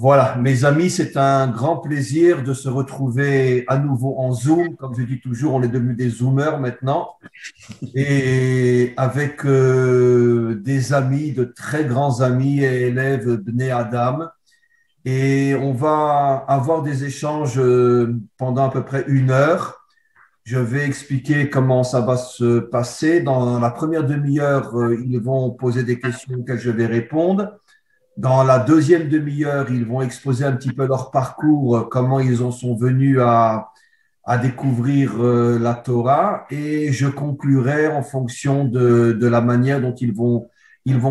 Voilà, mes amis, c'est un grand plaisir de se retrouver à nouveau en Zoom. Comme je dis toujours, on est devenus des Zoomers maintenant. Et avec des amis, de très grands amis et élèves Bnei Adam. Et on va avoir des échanges pendant à peu près 1 heure. Je vais expliquer comment ça va se passer. Dans la première demi-heure, ils vont poser des questions auxquelles je vais répondre. Dans la deuxième demi-heure, ils vont exposer un petit peu leur parcours, comment ils en sont venus à découvrir la Torah, et je conclurai en fonction de la manière dont ils vont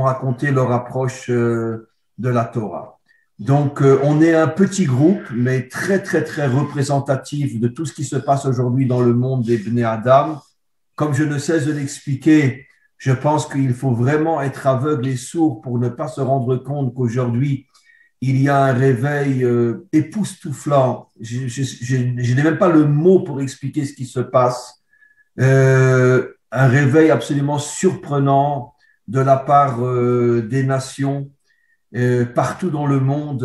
raconter leur approche de la Torah. Donc, on est un petit groupe, mais très, très, très représentatif de tout ce qui se passe aujourd'hui dans le monde des Bnei Adam. Comme je ne cesse de l'expliquer, je pense qu'il faut vraiment être aveugle et sourd pour ne pas se rendre compte qu'aujourd'hui, il y a un réveil époustouflant. Je n'ai même pas le mot pour expliquer ce qui se passe. Un réveil absolument surprenant de la part des nations partout dans le monde,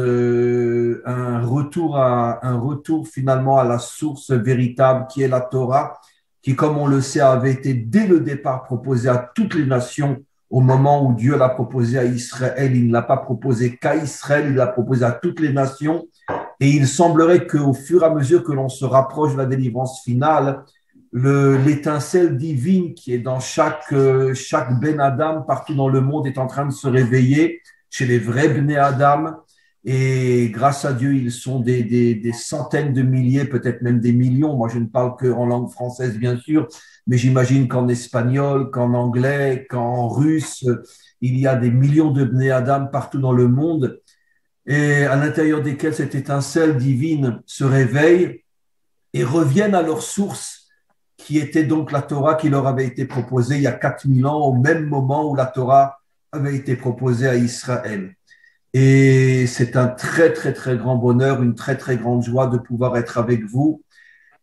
un retour finalement à la source véritable qui est la Torah, qui, comme on le sait, avait été dès le départ proposée à toutes les nations au moment où Dieu l'a proposé à Israël. Il ne l'a pas proposé qu'à Israël, il l'a proposé à toutes les nations. Et il semblerait qu'au fur et à mesure que l'on se rapproche de la délivrance finale, l'étincelle divine qui est dans chaque Ben Adam partout dans le monde est en train de se réveiller chez les vrais Bnei Adam. Et grâce à Dieu, ils sont des centaines de milliers, peut-être même des millions. Moi, je ne parle qu'en langue française, bien sûr, mais j'imagine qu'en espagnol, qu'en anglais, qu'en russe, il y a des millions de Bnei Adam partout dans le monde, et à l'intérieur desquels cette étincelle divine se réveille et reviennent à leur source, qui était donc la Torah qui leur avait été proposée il y a 4000 ans, au même moment où la Torah avait été proposée à Israël. Et c'est un très, très, très grand bonheur, une très, très grande joie de pouvoir être avec vous.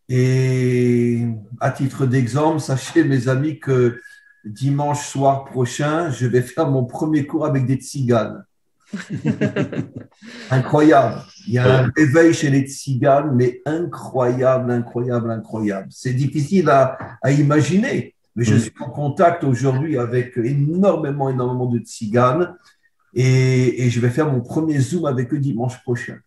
Et à titre d'exemple, sachez, mes amis, que dimanche soir prochain, je vais faire mon premier cours avec des tziganes. Incroyable. Il y a un réveil chez les tziganes, mais incroyable, incroyable, incroyable. C'est difficile à imaginer, mais je suis en contact aujourd'hui avec énormément, énormément de tziganes, et je vais faire mon premier Zoom avec eux dimanche prochain.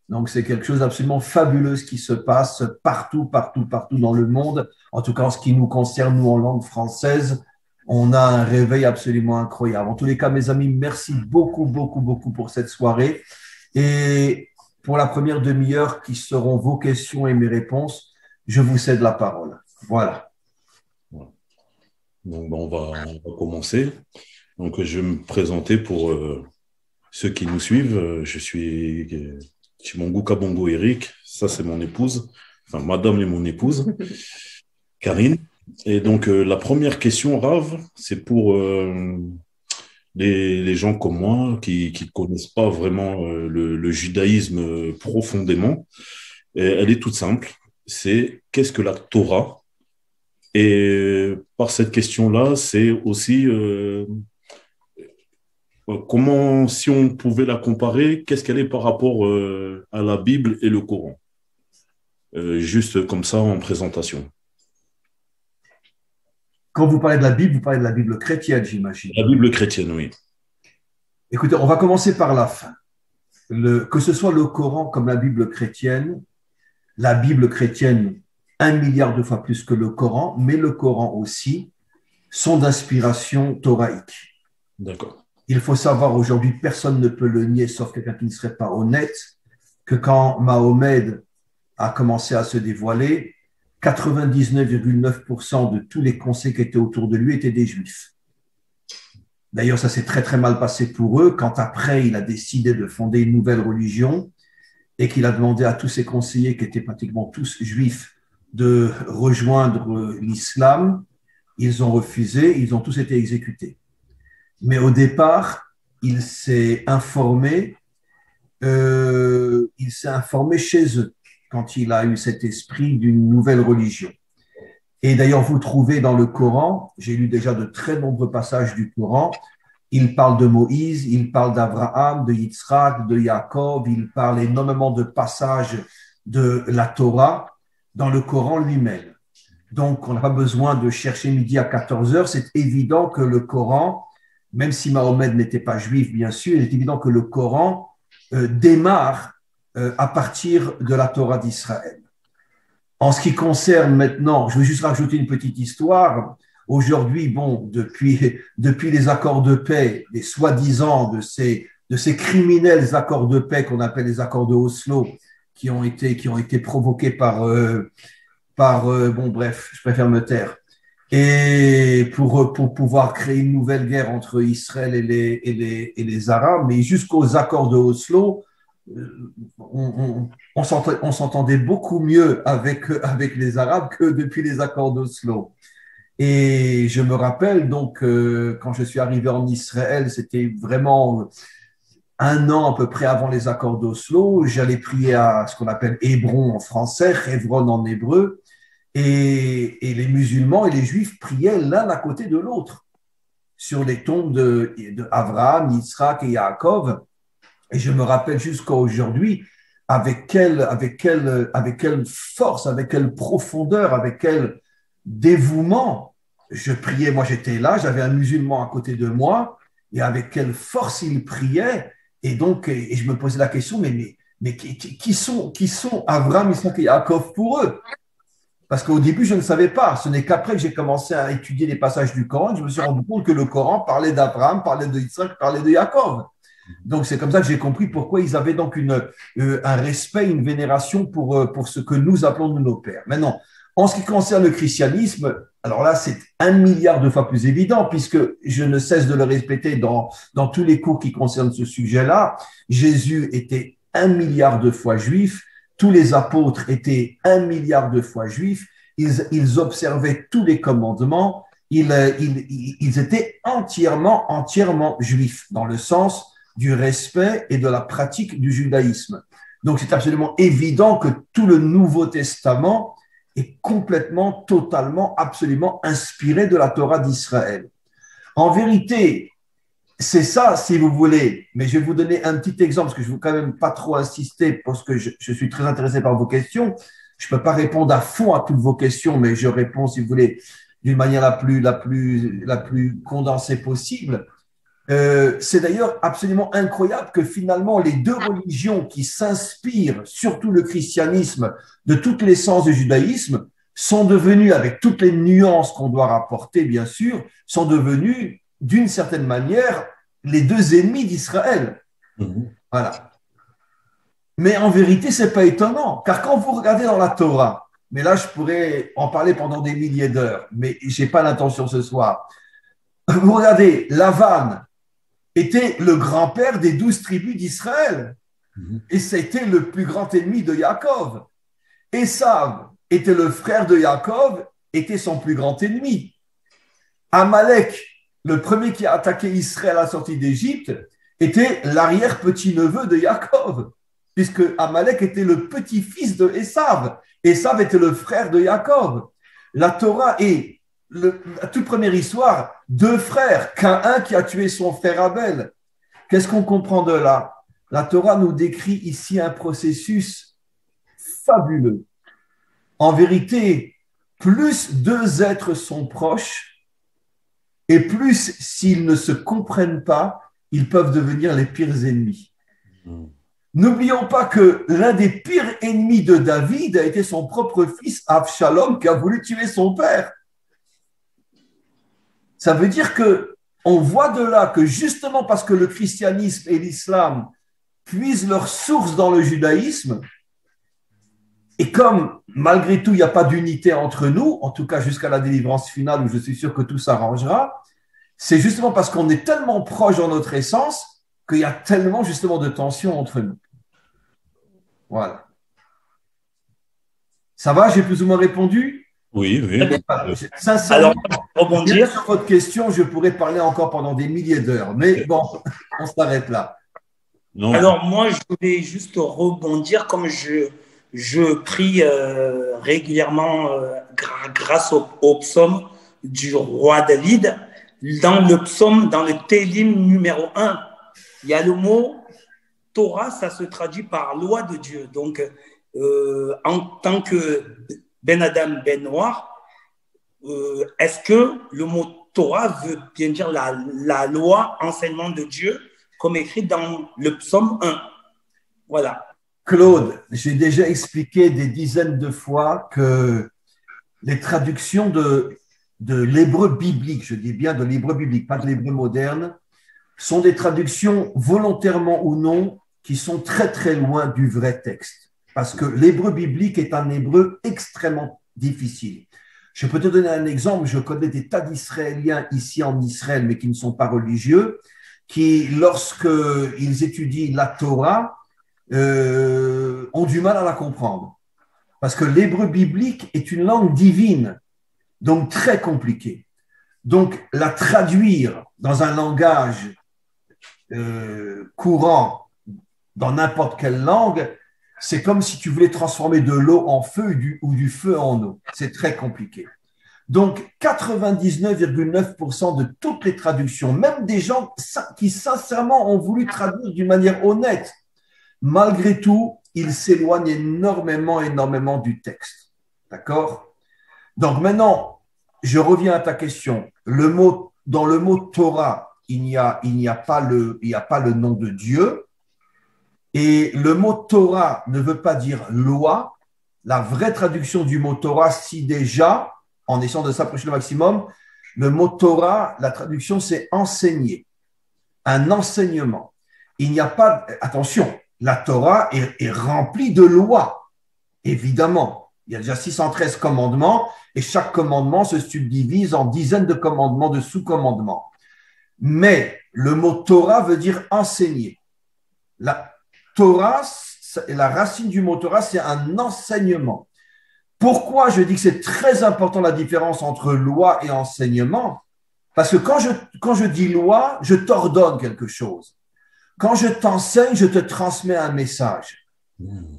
Donc, c'est quelque chose d'absolument fabuleux qui se passe partout, partout, partout dans le monde. En tout cas, en ce qui nous concerne, nous, en langue française, on a un réveil absolument incroyable. En tous les cas, mes amis, merci beaucoup, beaucoup, beaucoup pour cette soirée. Et pour la première demi-heure, qui seront vos questions et mes réponses, je vous cède la parole. Voilà. Donc, on va commencer. Donc, je vais me présenter pour ceux qui nous suivent. Je suis Chimongu Kabongo Eric. Ça, c'est mon épouse. Enfin, madame est mon épouse, Karine. Et donc, la première question, Rav, c'est pour les gens comme moi qui ne connaissent pas vraiment le judaïsme profondément. Et elle est toute simple. C'est qu'est-ce que la Torah? Et par cette question-là, c'est aussi comment, si on pouvait la comparer, qu'est-ce qu'elle est par rapport à la Bible et le Coran? Juste comme ça en présentation. Quand vous parlez de la Bible, vous parlez de la Bible chrétienne, j'imagine. La Bible chrétienne, oui. Écoutez, on va commencer par la fin. Que ce soit le Coran comme la Bible chrétienne, 1 milliard de fois plus que le Coran, mais le Coran aussi, sont d'inspiration thoraïque. D'accord. Il faut savoir aujourd'hui, personne ne peut le nier, sauf quelqu'un qui ne serait pas honnête, que quand Mahomet a commencé à se dévoiler, 99,9% de tous les conseils qui étaient autour de lui étaient des juifs. D'ailleurs, ça s'est très très mal passé pour eux quand après il a décidé de fonder une nouvelle religion et qu'il a demandé à tous ses conseillers, qui étaient pratiquement tous juifs, de rejoindre l'islam. Ils ont refusé, ils ont tous été exécutés. Mais au départ, il s'est informé chez eux quand il a eu cet esprit d'une nouvelle religion. Et d'ailleurs, vous trouvez dans le Coran, j'ai lu déjà de très nombreux passages du Coran, il parle de Moïse, il parle d'Abraham, de Yitzhak, de Yaakov, il parle énormément de passages de la Torah dans le Coran lui-même. Donc, on n'a pas besoin de chercher midi à 14 heures. C'est évident que le Coran, même si Mahomet n'était pas juif, bien sûr, il est évident que le Coran démarre à partir de la Torah d'Israël. En ce qui concerne maintenant, je vais juste rajouter une petite histoire. Aujourd'hui, bon, depuis les accords de paix, les soi-disant de ces criminels accords de paix qu'on appelle les accords de Oslo, qui ont été provoqués bon, bref, je préfère me taire, et pour pouvoir créer une nouvelle guerre entre Israël et les Arabes, mais jusqu'aux accords de Oslo, on s'entendait beaucoup mieux avec les Arabes que depuis les accords d'Oslo. Et je me rappelle donc, quand je suis arrivé en Israël, c'était vraiment un an à peu près avant les accords d'Oslo, j'allais prier à ce qu'on appelle Hébron en français, Hebron en hébreu, et les musulmans et les juifs priaient l'un à côté de l'autre sur les tombes de Abraham, Yitzhak et Yaakov. Et je me rappelle jusqu'à aujourd'hui avec quelle force, avec quelle profondeur, avec quel dévouement je priais. Moi, j'étais là, j'avais un musulman à côté de moi, et avec quelle force il priait. Et donc, et je me posais la question, mais qui sont Abraham, Yitzhak et Yaakov pour eux? Parce qu'au début, je ne savais pas. Ce n'est qu'après que j'ai commencé à étudier les passages du Coran, je me suis rendu compte que le Coran parlait d'Abraham, parlait de Yitzhak, parlait de Yaakov. Donc, c'est comme ça que j'ai compris pourquoi ils avaient donc un respect, une vénération pour ce que nous appelons nos pères. Maintenant, en ce qui concerne le christianisme, alors là, c'est 1 milliard de fois plus évident, puisque je ne cesse de le répéter dans tous les cours qui concernent ce sujet-là. Jésus était 1 milliard de fois juif, tous les apôtres étaient 1 milliard de fois juifs, ils observaient tous les commandements, ils étaient entièrement juifs, dans le sens du respect et de la pratique du judaïsme. Donc, c'est absolument évident que tout le Nouveau Testament est complètement, totalement, absolument inspiré de la Torah d'Israël. En vérité, c'est ça, si vous voulez, mais je vais vous donner un petit exemple, parce que je ne veux quand même pas trop insister, parce que je suis très intéressé par vos questions. Je ne peux pas répondre à fond à toutes vos questions, mais je réponds, si vous voulez, d'une manière la plus condensée possible. C'est d'ailleurs absolument incroyable que finalement les deux religions qui s'inspirent, surtout le christianisme, de toute l'essence du judaïsme, sont devenues, avec toutes les nuances qu'on doit rapporter bien sûr, sont devenues d'une certaine manière les deux ennemis d'Israël. Voilà. Mais en vérité, c'est pas étonnant, car quand vous regardez dans la Torah, mais là je pourrais en parler pendant des milliers d'heures, mais j'ai pas l'intention ce soir. Vous regardez, Lavan était le grand-père des 12 tribus d'Israël. Et c'était le plus grand ennemi de Yaakov. Ésav était le frère de Yaakov, était son plus grand ennemi. Amalek, le premier qui a attaqué Israël à la sortie d'Égypte, était l'arrière-petit-neveu de Yaakov, puisque Amalek était le petit-fils de Ésav. Ésav était le frère de Yaakov. La Torah est la toute première histoire, deux frères, Caïn qui a tué son frère Abel. Qu'est-ce qu'on comprend de là? La Torah nous décrit ici un processus fabuleux. En vérité, plus deux êtres sont proches, et plus s'ils ne se comprennent pas, ils peuvent devenir les pires ennemis. N'oublions pas que l'un des pires ennemis de David a été son propre fils Absalom qui a voulu tuer son père. Ça veut dire qu'on voit de là que justement parce que le christianisme et l'islam puisent leur source dans le judaïsme, et comme malgré tout il n'y a pas d'unité entre nous, en tout cas jusqu'à la délivrance finale où je suis sûr que tout s'arrangera, c'est justement parce qu'on est tellement proche dans notre essence qu'il y a tellement justement de tensions entre nous. Voilà. Ça va, j'ai plus ou moins répondu ? Oui. Alors, rebondir sur votre question, je pourrais parler encore pendant des milliers d'heures, mais bon, on s'arrête là. Non. Alors, moi, je voulais juste rebondir, comme je prie régulièrement grâce au psaume du roi David. dans le psaume, dans le Télim numéro 1, il y a le mot Torah, ça se traduit par loi de Dieu. Donc, en tant que Ben Adam, Ben Noir, est-ce que le mot Torah veut bien dire la loi, enseignement de Dieu, comme écrit dans le psaume 1? Voilà. Claude, j'ai déjà expliqué des dizaines de fois que les traductions de l'hébreu biblique, je dis bien de l'hébreu biblique, pas de l'hébreu moderne, sont des traductions volontairement ou non qui sont très très loin du vrai texte. Parce que l'hébreu biblique est un hébreu extrêmement difficile. Je peux te donner un exemple, je connais des tas d'Israéliens ici en Israël, mais qui ne sont pas religieux, qui, lorsqu'ils étudient la Torah, ont du mal à la comprendre. Parce que l'hébreu biblique est une langue divine, donc très compliquée. Donc, la traduire dans un langage courant, dans n'importe quelle langue, c'est comme si tu voulais transformer de l'eau en feu ou du feu en eau. C'est très compliqué. Donc, 99,9% de toutes les traductions, même des gens qui sincèrement ont voulu traduire d'une manière honnête, malgré tout, ils s'éloignent énormément du texte. D'accord? Donc maintenant, je reviens à ta question. Dans le mot Torah, il n'y a pas le nom de Dieu. Et le mot Torah ne veut pas dire loi. La vraie traduction du mot Torah, si déjà, en essayant de s'approcher le maximum, le mot Torah, la traduction, c'est enseigner. Un enseignement. Il n'y a pas, attention, la Torah est remplie de lois, évidemment. Il y a déjà 613 commandements et chaque commandement se subdivise en dizaines de commandements, de sous-commandements. Mais le mot Torah veut dire enseigner. La Torah, la racine du mot Torah, c'est un enseignement. Pourquoi je dis que c'est très important la différence entre loi et enseignement? Parce que quand je dis loi, je t'ordonne quelque chose. Quand je t'enseigne, je te transmets un message.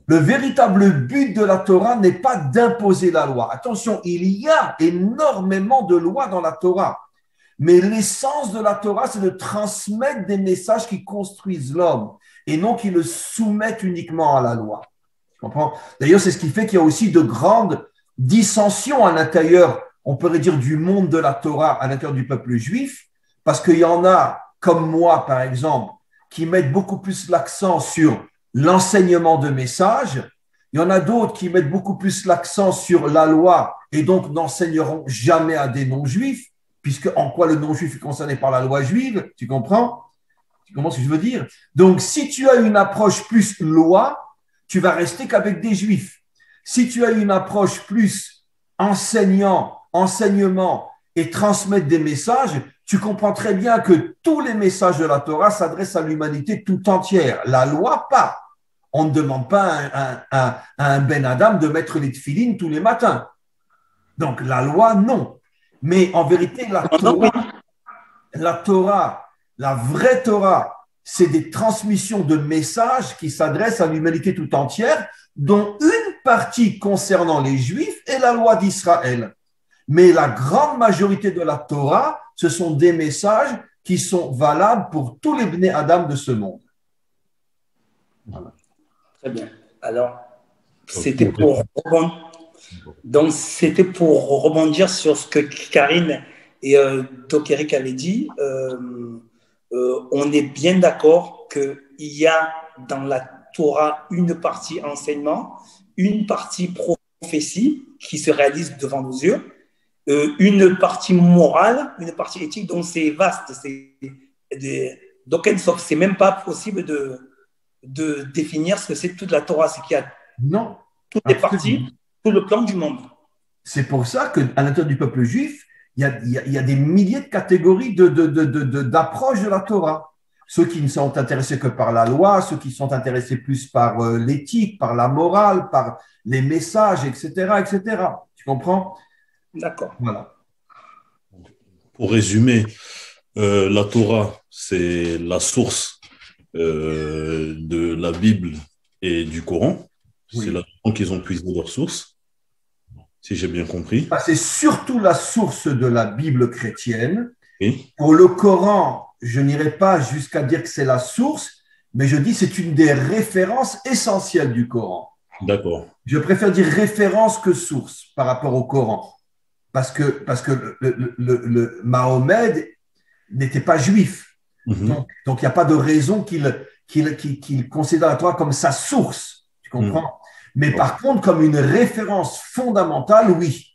Le véritable but de la Torah n'est pas d'imposer la loi. Attention, il y a énormément de lois dans la Torah. Mais l'essence de la Torah, c'est de transmettre des messages qui construisent l'homme et non qui le soumettent uniquement à la loi. Tu comprends? D'ailleurs, c'est ce qui fait qu'il y a aussi de grandes dissensions à l'intérieur, on pourrait dire, du monde de la Torah, à l'intérieur du peuple juif, parce qu'il y en a, comme moi, par exemple, qui mettent beaucoup plus l'accent sur l'enseignement de messages. Il y en a d'autres qui mettent beaucoup plus l'accent sur la loi et donc n'enseigneront jamais à des non-juifs, puisque en quoi le non-juif est concerné par la loi juive, tu comprends? Tu comprends ce que je veux dire? Donc, si tu as une approche plus loi, tu vas rester qu'avec des juifs. Si tu as une approche plus enseignement et transmettre des messages, tu comprends très bien que tous les messages de la Torah s'adressent à l'humanité tout entière. La loi, pas. On ne demande pas à un Ben Adam de mettre les tefilines tous les matins. Donc, la loi, non. Mais en vérité, la Torah, la vraie Torah, c'est des transmissions de messages qui s'adressent à l'humanité tout entière, dont une partie concernant les Juifs et la loi d'Israël. Mais la grande majorité de la Torah, ce sont des messages qui sont valables pour tous les Bnei Adam de ce monde. Voilà. Très bien. Alors, c'était pour rebondir sur ce que Karine et Doc Eric avaient dit. On est bien d'accord qu'il y a dans la Torah une partie enseignement, une partie prophétie qui se réalise devant nos yeux, une partie morale, une partie éthique, donc c'est vaste. Donc, c'est même pas possible de définir ce que c'est toute la Torah, c'est qu'il y a toutes les parties, tout le plan du monde. C'est pour ça qu'à l'intérieur du peuple juif, il y a des milliers de catégories d'approches de la Torah. Ceux qui ne sont intéressés que par la loi, ceux qui sont intéressés plus par l'éthique, par la morale, par les messages, etc., etc. Tu comprends? D'accord. Voilà. Pour résumer, la Torah, c'est la source de la Bible et du Coran. Oui. C'est là-dedans qu'ils ont puisé leurs sources, si j'ai bien compris. C'est surtout la source de la Bible chrétienne Oui. Pour le Coran, je n'irai pas jusqu'à dire que c'est la source, mais je dis que c'est une des références essentielles du Coran. D'accord. Je préfère dire référence que source par rapport au Coran, parce que Mahomet n'était pas juif. Mhm. Donc il n'y a pas de raison qu'il considère la Torah comme sa source, tu comprends? Mais Ok. par contre, comme une référence fondamentale, oui,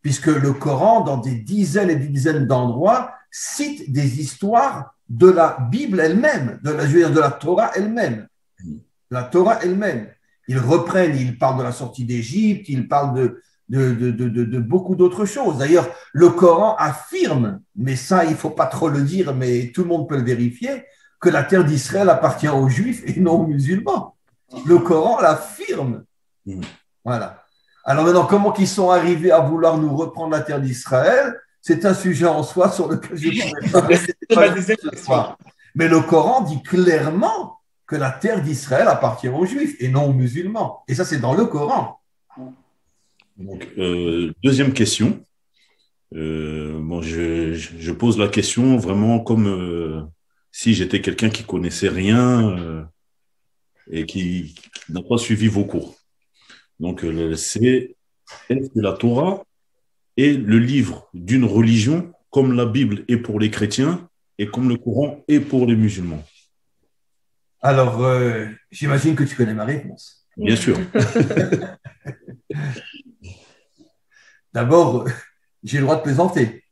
puisque le Coran, dans des dizaines et des dizaines d'endroits, cite des histoires de la Bible elle-même, je veux dire, de la Torah elle-même. La Torah elle-même. Ils reprennent, ils parlent de la sortie d'Égypte, ils parlent de beaucoup d'autres choses. D'ailleurs, le Coran affirme, mais ça, il ne faut pas trop le dire, mais tout le monde peut le vérifier, que la terre d'Israël appartient aux Juifs et non aux musulmans. Le Coran l'affirme. Mhm. Voilà. Alors maintenant, comment ils sont arrivés à vouloir nous reprendre la terre d'Israël, c'est un sujet en soi sur lequel je ne pourrais C'est ma deuxième question. pas. Mais le Coran dit clairement que la terre d'Israël appartient aux Juifs et non aux musulmans. Et ça, c'est dans le Coran. Donc, deuxième question. Bon, je pose la question vraiment comme si j'étais quelqu'un qui connaissait rien et qui n'a pas suivi vos cours. Donc, c'est est-ce que la Torah est le livre d'une religion comme la Bible est pour les chrétiens et comme le Coran est pour les musulmans? Alors, j'imagine que tu connais ma réponse. Bien sûr. D'abord, j'ai le droit de plaisanter.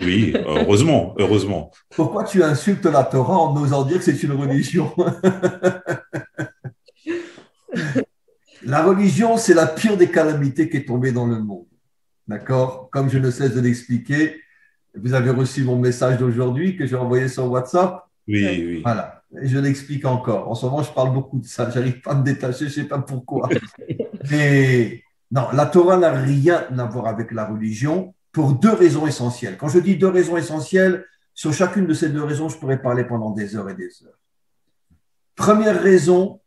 Oui, heureusement, heureusement. Pourquoi tu insultes la Torah en osant dire que c'est une religion? La religion, c'est la pire des calamités qui est tombée dans le monde. D'accord? Comme je ne cesse de l'expliquer, vous avez reçu mon message d'aujourd'hui que j'ai envoyé sur WhatsApp. Oui, oui. Voilà. Et je l'explique encore. En ce moment, je parle beaucoup de ça. J'arrive pas à me détacher, je ne sais pas pourquoi. Mais non, la Torah n'a rien à voir avec la religion pour deux raisons essentielles. Quand je dis deux raisons essentielles, sur chacune de ces deux raisons, je pourrais parler pendant des heures et des heures. Première raison,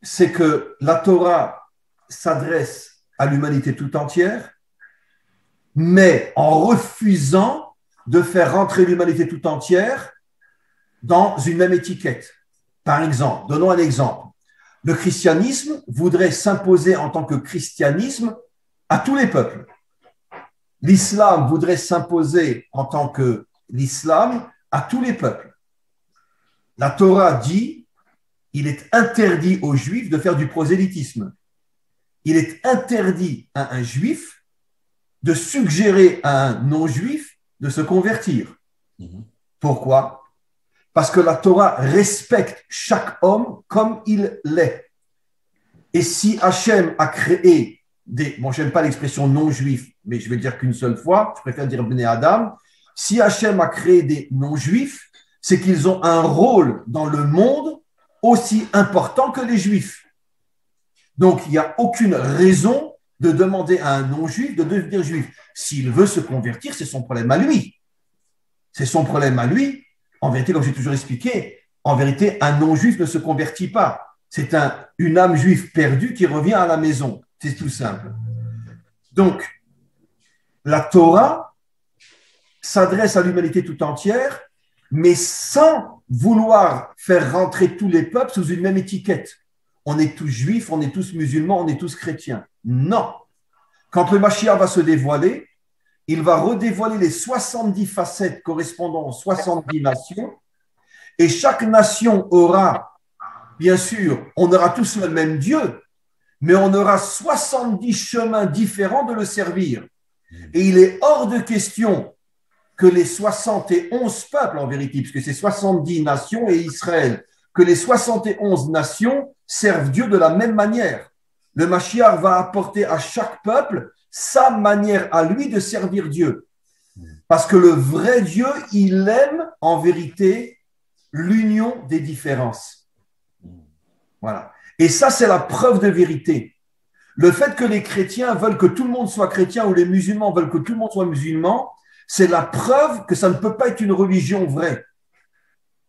c'est que la Torah s'adresse à l'humanité tout entière, mais en refusant de faire rentrer l'humanité tout entière dans une même étiquette. Par exemple, donnons un exemple. Le christianisme voudrait s'imposer en tant que christianisme à tous les peuples. L'islam voudrait s'imposer en tant que l'islam à tous les peuples. La Torah dit il est interdit aux juifs de faire du prosélytisme. Il est interdit à un juif de suggérer à un non-juif de se convertir. Pourquoi? Parce que la Torah respecte chaque homme comme il l'est. Et si Hachem a créé bon, j'aime pas l'expression non-juif, mais je vais dire qu'une seule fois, je préfère dire Bnei Adam, si Hachem a créé des non-juifs, c'est qu'ils ont un rôle dans le monde aussi important que les juifs. Donc, il n'y a aucune raison de demander à un non-juif de devenir juif. S'il veut se convertir, c'est son problème à lui. C'est son problème à lui. En vérité, comme j'ai toujours expliqué, en vérité, un non-juif ne se convertit pas. C'est une âme juive perdue qui revient à la maison. C'est tout simple. Donc, la Torah s'adresse à l'humanité tout entière, mais sans vouloir faire rentrer tous les peuples sous une même étiquette. On est tous juifs, on est tous musulmans, on est tous chrétiens. Non. Quand le Mashiach va se dévoiler, il va redévoiler les 70 facettes correspondant aux 70 nations, et chaque nation aura, bien sûr, on aura tous le même Dieu, mais on aura 70 chemins différents de le servir. Et il est hors de question que les 71 peuples, en vérité, puisque c'est 70 nations et Israël, que les 71 nations servent Dieu de la même manière. Le Mashiach va apporter à chaque peuple sa manière à lui de servir Dieu. Parce que le vrai Dieu, il aime en vérité l'union des différences. Voilà. Et ça, c'est la preuve de vérité. Le fait que les chrétiens veulent que tout le monde soit chrétien ou les musulmans veulent que tout le monde soit musulman, c'est la preuve que ça ne peut pas être une religion vraie.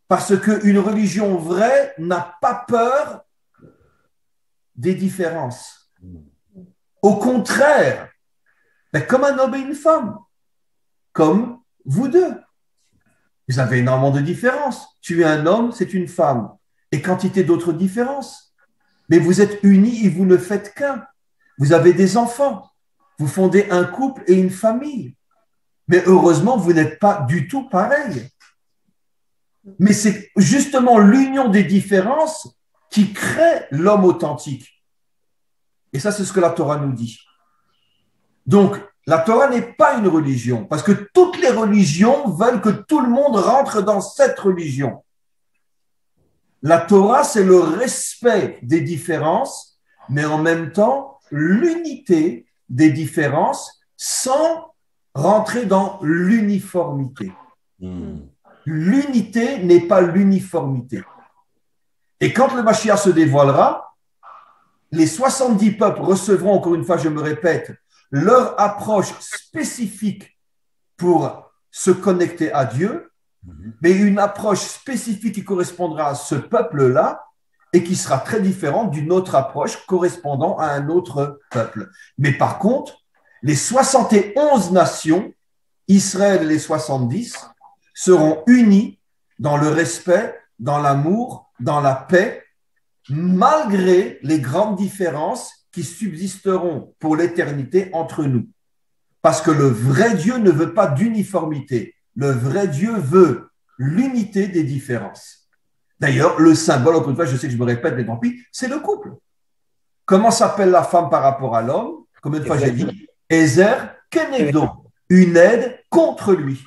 Parce qu'une religion vraie n'a pas peur des différences. Au contraire, comme un homme et une femme, comme vous deux. Vous avez énormément de différences. Tu es un homme, c'est une femme. Et quantité d'autres différences. Mais vous êtes unis et vous ne faites qu'un. Vous avez des enfants. Vous fondez un couple et une famille. Mais heureusement, vous n'êtes pas du tout pareil. Mais c'est justement l'union des différences qui crée l'homme authentique. Et ça, c'est ce que la Torah nous dit. Donc, la Torah n'est pas une religion, parce que toutes les religions veulent que tout le monde rentre dans cette religion. La Torah, c'est le respect des différences, mais en même temps, l'unité des différences sans rentrer dans l'uniformité. L'unité n'est pas l'uniformité. Et quand le Mashiach se dévoilera, les 70 peuples recevront, encore une fois, je me répète, leur approche spécifique pour se connecter à Dieu, mais une approche spécifique qui correspondra à ce peuple-là et qui sera très différente d'une autre approche correspondant à un autre peuple. Mais par contre, les 71 nations, Israël et les 70, seront unis dans le respect, dans l'amour, dans la paix, malgré les grandes différences qui subsisteront pour l'éternité entre nous. Parce que le vrai Dieu ne veut pas d'uniformité. Le vrai Dieu veut l'unité des différences. D'ailleurs, le symbole, encore une fois, je sais que je me répète, mais tant pis, c'est le couple. Comment s'appelle la femme par rapport à l'homme? Combien de fois j'ai dit? Ezer Kenegdo, une aide contre lui.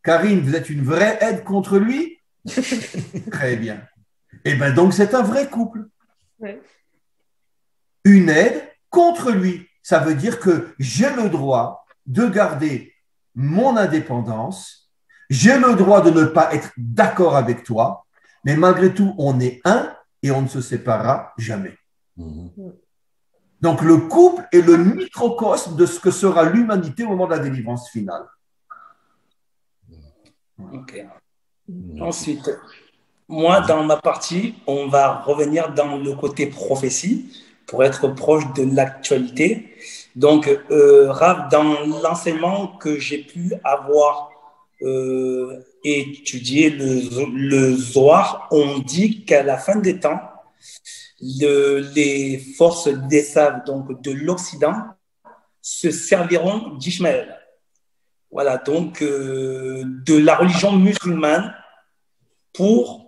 Karine, vous êtes une vraie aide contre lui? Très bien. Et bien donc, c'est un vrai couple. Ouais. Une aide contre lui. Ça veut dire que j'ai le droit de garder mon indépendance, j'ai le droit de ne pas être d'accord avec toi, mais malgré tout, on est un et on ne se séparera jamais. Donc, le couple est le microcosme de ce que sera l'humanité au moment de la délivrance finale. Ok. Ensuite, moi, dans ma partie, on va revenir dans le côté prophétie pour être proche de l'actualité. Donc, Rav, dans l'enseignement que j'ai pu avoir étudié, le Zohar, on dit qu'à la fin des temps, les forces d'Esav, donc de l'Occident, se serviront d'Ishmaël. Voilà, donc de la religion musulmane pour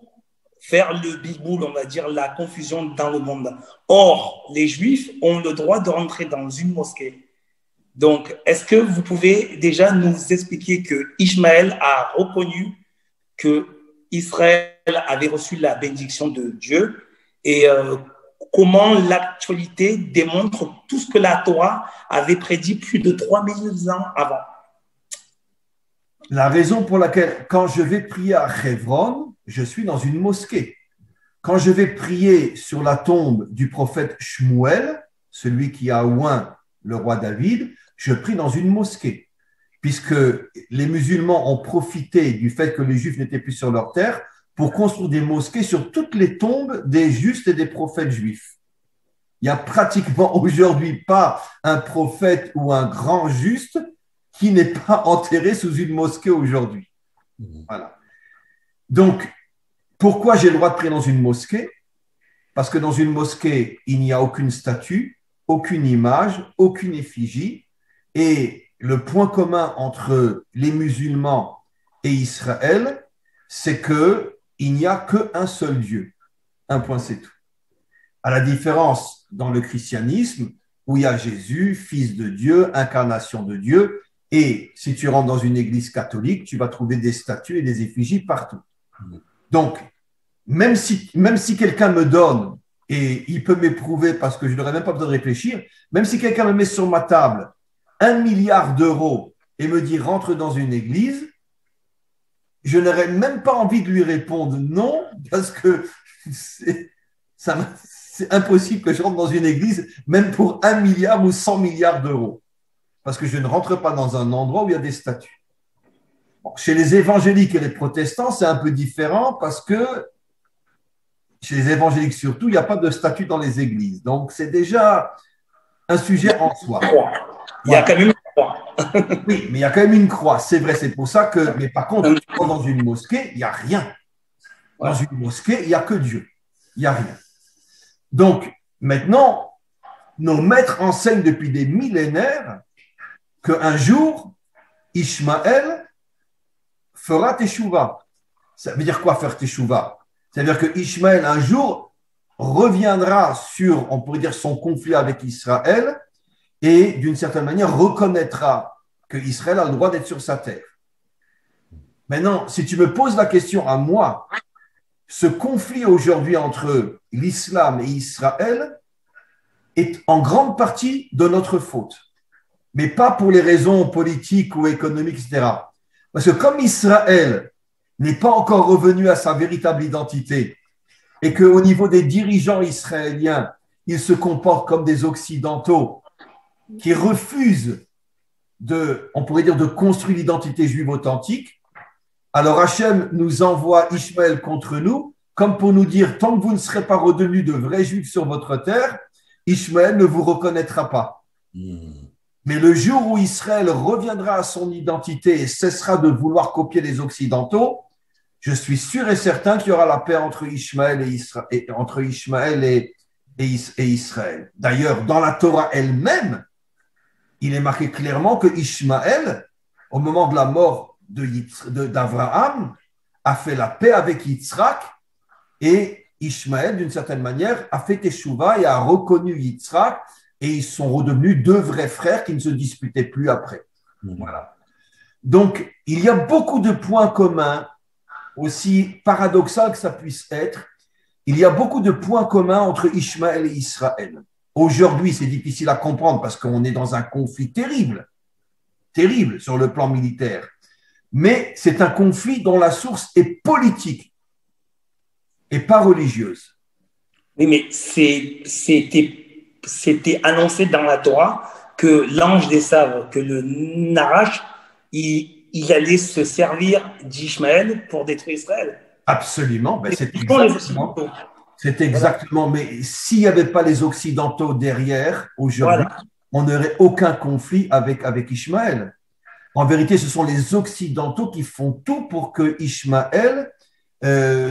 faire le bigoul, on va dire, la confusion dans le monde. Or, les Juifs ont le droit de rentrer dans une mosquée. Donc, est-ce que vous pouvez déjà nous expliquer que Ishmaël a reconnu que Israël avait reçu la bénédiction de Dieu et comment l'actualité démontre tout ce que la Torah avait prédit plus de 3000 ans avant? La raison pour laquelle, quand je vais prier à Hebron, je suis dans une mosquée. Quand je vais prier sur la tombe du prophète Shmuel, celui qui a oint le roi David, je prie dans une mosquée, puisque les musulmans ont profité du fait que les Juifs n'étaient plus sur leur terre pour construire des mosquées sur toutes les tombes des justes et des prophètes juifs. Il n'y a pratiquement aujourd'hui pas un prophète ou un grand juste qui n'est pas enterré sous une mosquée aujourd'hui. Voilà. Donc, pourquoi j'ai le droit de prier dans une mosquée? Parce que dans une mosquée, il n'y a aucune statue, aucune image, aucune effigie. Et le point commun entre les musulmans et Israël, c'est qu'il n'y a qu'un seul Dieu. Un point, c'est tout. À la différence dans le christianisme, où il y a Jésus, fils de Dieu, incarnation de Dieu. Et si tu rentres dans une église catholique, tu vas trouver des statues et des effigies partout. Donc, même si quelqu'un me donne, et il peut m'éprouver parce que je n'aurais même pas besoin de réfléchir, même si quelqu'un me met sur ma table 1 milliard d'euros et me dit rentre dans une église, je n'aurais même pas envie de lui répondre non, parce que c'est impossible que je rentre dans une église, même pour 1 milliard ou 100 milliards d'euros. Parce que je ne rentre pas dans un endroit où il y a des statues. Bon, chez les évangéliques et les protestants, c'est un peu différent parce que chez les évangéliques surtout, il n'y a pas de statues dans les églises. Donc, c'est déjà un sujet en soi. Il y a quand même Oui, mais il y a quand même une croix, c'est vrai, c'est pour ça que. Mais par contre, dans une mosquée, il n'y a rien. Dans une mosquée, il n'y a que Dieu. Il n'y a rien. Donc, maintenant, nos maîtres enseignent depuis des millénaires qu'un jour, Ishmaël fera teshuva. Ça veut dire quoi faire teshuva? C'est-à-dire que Ishmaël, un jour, reviendra sur, on pourrait dire, son conflit avec Israël et, d'une certaine manière, reconnaîtra que Israël a le droit d'être sur sa terre. Maintenant, si tu me poses la question à moi, ce conflit aujourd'hui entre l'islam et Israël est en grande partie de notre faute, mais pas pour les raisons politiques ou économiques, etc. Parce que comme Israël n'est pas encore revenu à sa véritable identité et qu'au niveau des dirigeants israéliens, ils se comportent comme des Occidentaux qui refusent on pourrait dire, de construire l'identité juive authentique, alors Hachem nous envoie Ishmaël contre nous, comme pour nous dire, tant que vous ne serez pas redevenus de vrais juifs sur votre terre, Ishmaël ne vous reconnaîtra pas. Mais le jour où Israël reviendra à son identité et cessera de vouloir copier les Occidentaux, je suis sûr et certain qu'il y aura la paix entre Ishmaël et Israël. D'ailleurs, dans la Torah elle-même, il est marqué clairement que Ishmaël, au moment de la mort d'Abraham, a fait la paix avec Yitzhak et Ishmaël, d'une certaine manière, a fait teshuva et a reconnu Yitzhak et ils sont redevenus deux vrais frères qui ne se disputaient plus après. Voilà. Donc, il y a beaucoup de points communs, aussi paradoxal que ça puisse être, il y a beaucoup de points communs entre Ishmaël et Israël. Aujourd'hui, c'est difficile à comprendre parce qu'on est dans un conflit terrible, terrible sur le plan militaire. Mais c'est un conflit dont la source est politique et pas religieuse. Oui, mais c'était annoncé dans la Torah que l'ange des saves, que le Narash, il allait se servir d'Ishmaël pour détruire Israël. Absolument, ben c'est exactement. Mais s'il n'y avait pas les Occidentaux derrière, aujourd'hui, on n'aurait aucun conflit avec Ishmaël. En vérité, ce sont les Occidentaux qui font tout pour que Ishmaël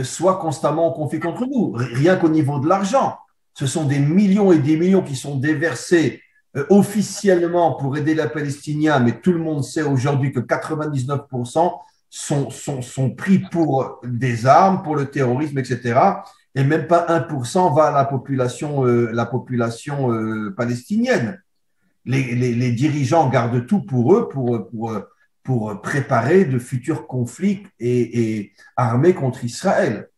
soit constamment en conflit contre nous. Rien qu'au niveau de l'argent. Ce sont des millions et des millions qui sont déversés officiellement pour aider les Palestiniens, mais tout le monde sait aujourd'hui que 99% sont pris pour des armes, pour le terrorisme, etc. Et même pas 1% va à la population palestinienne. Les dirigeants gardent tout pour eux, pour préparer de futurs conflits et armés contre Israël.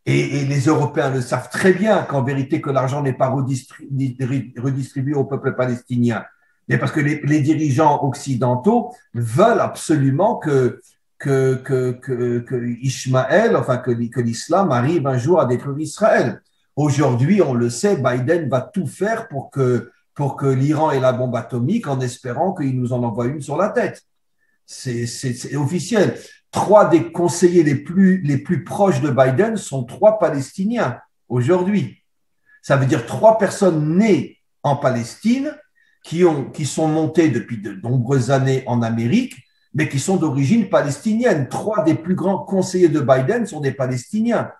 Et les Européens le savent très bien qu'en vérité, que l'argent n'est pas redistribué au peuple palestinien. Mais parce que les dirigeants occidentaux veulent absolument que Ishmaël, enfin que l'islam arrive un jour à détruire Israël. Aujourd'hui, on le sait, Biden va tout faire pour que l'Iran ait la bombe atomique en espérant qu'il nous en envoie une sur la tête. C'est officiel. 3 des conseillers les plus proches de Biden sont 3 Palestiniens aujourd'hui. Ça veut dire 3 personnes nées en Palestine qui sont montées depuis de nombreuses années en Amérique, mais qui sont d'origine palestinienne. 3 des plus grands conseillers de Biden sont des Palestiniens.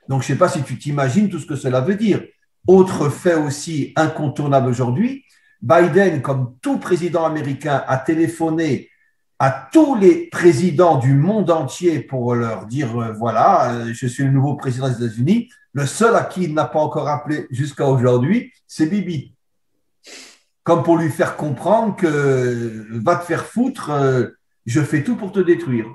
Donc, je ne sais pas si tu t'imagines tout ce que cela veut dire. Autre fait aussi incontournable aujourd'hui, Biden, comme tout président américain, a téléphoné à tous les présidents du monde entier pour leur dire voilà, je suis le nouveau président des États-Unis. Le seul à qui il n'a pas encore appelé jusqu'à aujourd'hui, c'est Bibi. Comme pour lui faire comprendre que va te faire foutre, je fais tout pour te détruire.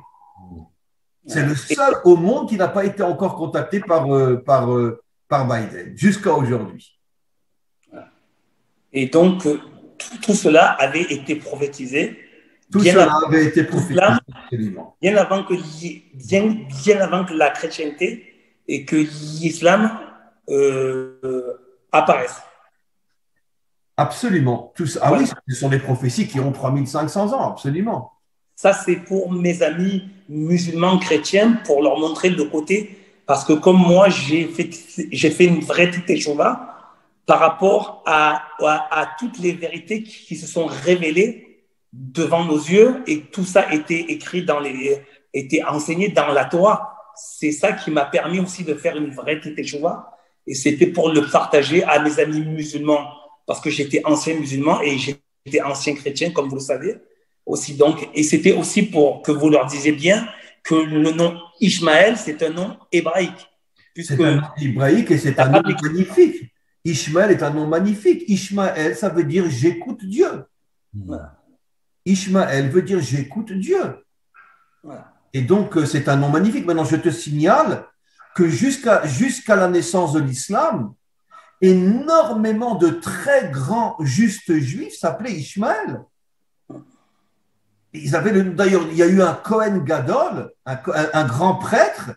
C'est le seul au monde qui n'a pas été encore contacté par Biden jusqu'à aujourd'hui. Et donc, tout cela avait été prophétisé. Tout cela avait été prophétisé, absolument. Bien avant que la chrétienté et que l'islam apparaissent. Absolument. Ah oui, ce sont des prophéties qui ont 3500 ans, absolument. Ça, c'est pour mes amis musulmans chrétiens, pour leur montrer le côté, parce que comme moi, j'ai fait une vraie teshuva par rapport à toutes les vérités qui se sont révélées devant nos yeux et tout ça était enseigné dans la Torah. C'est ça qui m'a permis aussi de faire une vraie teshuva et c'était pour le partager à mes amis musulmans parce que j'étais ancien musulman et j'étais ancien chrétien, comme vous le savez aussi. Donc, et c'était aussi pour que vous leur disiez bien que le nom Ishmaël, c'est un nom hébraïque. C'est un nom hébraïque et c'est un nom magnifique. Ishmaël est un nom magnifique. Ishmaël, ça veut dire j'écoute Dieu. Voilà. Ishmaël veut dire j'écoute Dieu. Voilà. Et donc, c'est un nom magnifique. Maintenant, je te signale que jusqu'à la naissance de l'islam, énormément de très grands justes juifs s'appelaient Ishmaël. D'ailleurs, il y a eu un Kohen Gadol, un grand prêtre,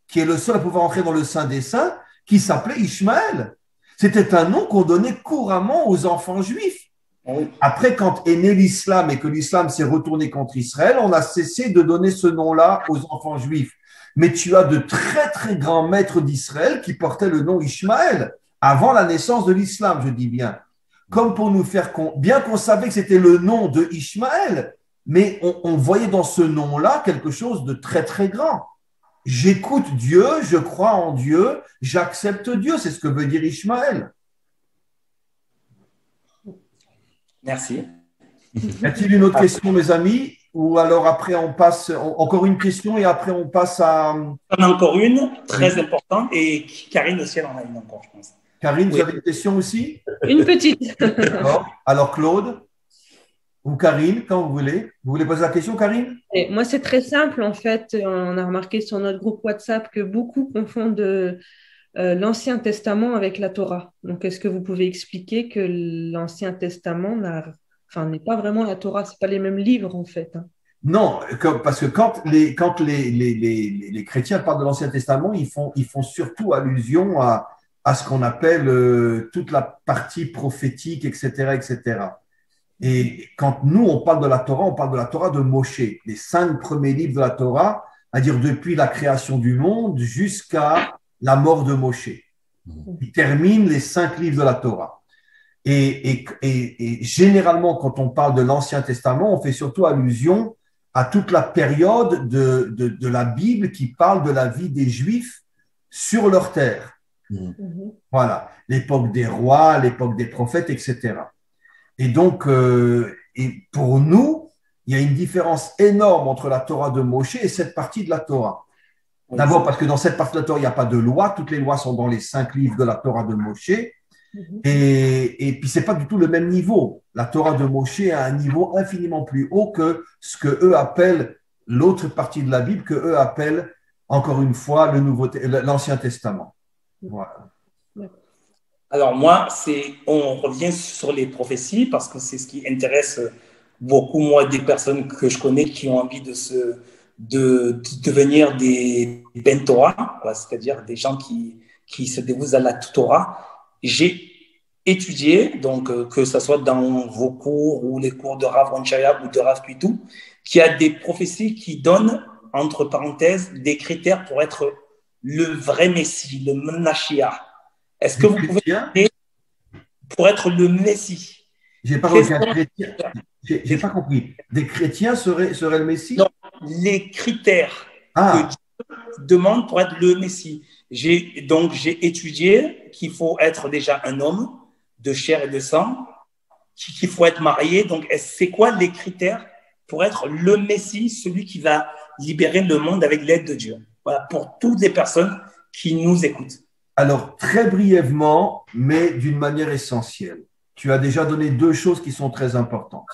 qui est le seul à pouvoir entrer dans le Saint des Saints, qui s'appelait Ishmaël. C'était un nom qu'on donnait couramment aux enfants juifs. Oui. Après, quand est né l'islam et que l'islam s'est retourné contre Israël, on a cessé de donner ce nom-là aux enfants juifs. Mais tu as de très, très grands maîtres d'Israël qui portaient le nom Ishmaël avant la naissance de l'islam, je dis bien. Comme pour nous faire bien qu'on savait que c'était le nom de Ishmaël, mais on voyait dans ce nom-là quelque chose de très, très grand. J'écoute Dieu, je crois en Dieu, j'accepte Dieu, c'est ce que veut dire Ishmaël. Merci. Y a-t-il une autre question, mes amis? Ou alors après, on passe, encore une question et après, on passe à… On en a encore une, très importante, et Karine aussi, elle en a une encore, je pense. Karine, vous avez une question aussi? Une petite. D'accord. Alors, Claude ou Karine, quand vous voulez. Vous voulez poser la question, Karine? Et moi, c'est très simple, en fait. On a remarqué sur notre groupe WhatsApp que beaucoup confondent l'Ancien Testament avec la Torah. Donc, est-ce que vous pouvez expliquer que l'Ancien Testament n'est pas vraiment la Torah, c'est pas les mêmes livres, en fait, hein. Non, parce que quand les chrétiens parlent de l'Ancien Testament, ils font surtout allusion à ce qu'on appelle toute la partie prophétique, etc., etc. Et quand nous, on parle de la Torah, on parle de la Torah de Moshe, les 5 premiers livres de la Torah, c'est-à-dire depuis la création du monde jusqu'à la mort de Moshe. Il termine les 5 livres de la Torah. Et généralement, quand on parle de l'Ancien Testament, on fait surtout allusion à toute la période de la Bible qui parle de la vie des Juifs sur leur terre. Voilà, l'époque des rois, l'époque des prophètes, etc. Et donc, et pour nous, il y a une différence énorme entre la Torah de Moshe et cette partie de la Torah. D'abord parce que dans cette partie de la Torah, il n'y a pas de loi. Toutes les lois sont dans les 5 livres de la Torah de Moshe. Et puis, ce n'est pas du tout le même niveau. La Torah de Moshe a un niveau infiniment plus haut que ce que eux appellent l'autre partie de la Bible, que eux appellent, encore une fois, l'Ancien Testament. Voilà. Alors moi, on revient sur les prophéties parce que c'est ce qui intéresse beaucoup, moi, des personnes que je connais qui ont envie de devenir des Ben Torah, c'est-à-dire des gens qui se dévouent à la Torah. J'ai étudié, donc que ce soit dans vos cours ou les cours de Rav Ronchaya ou de Rav Kuitou, qu'il y a des prophéties qui donnent, entre parenthèses, des critères pour être le vrai Messie, le Mashiach. Est-ce que vous pouvez dire pour être le Messie? J'ai pas compris. J'ai pas compris. Des chrétiens seraient le Messie? Non, les critères que Dieu demande pour être le Messie. J'ai étudié qu'il faut être déjà un homme de chair et de sang, qu'il faut être marié. Donc, c'est quoi les critères pour être le Messie, celui qui va libérer le monde avec l'aide de Dieu? Voilà, pour toutes les personnes qui nous écoutent. Alors, très brièvement, mais d'une manière essentielle. Tu as déjà donné 2 choses qui sont très importantes.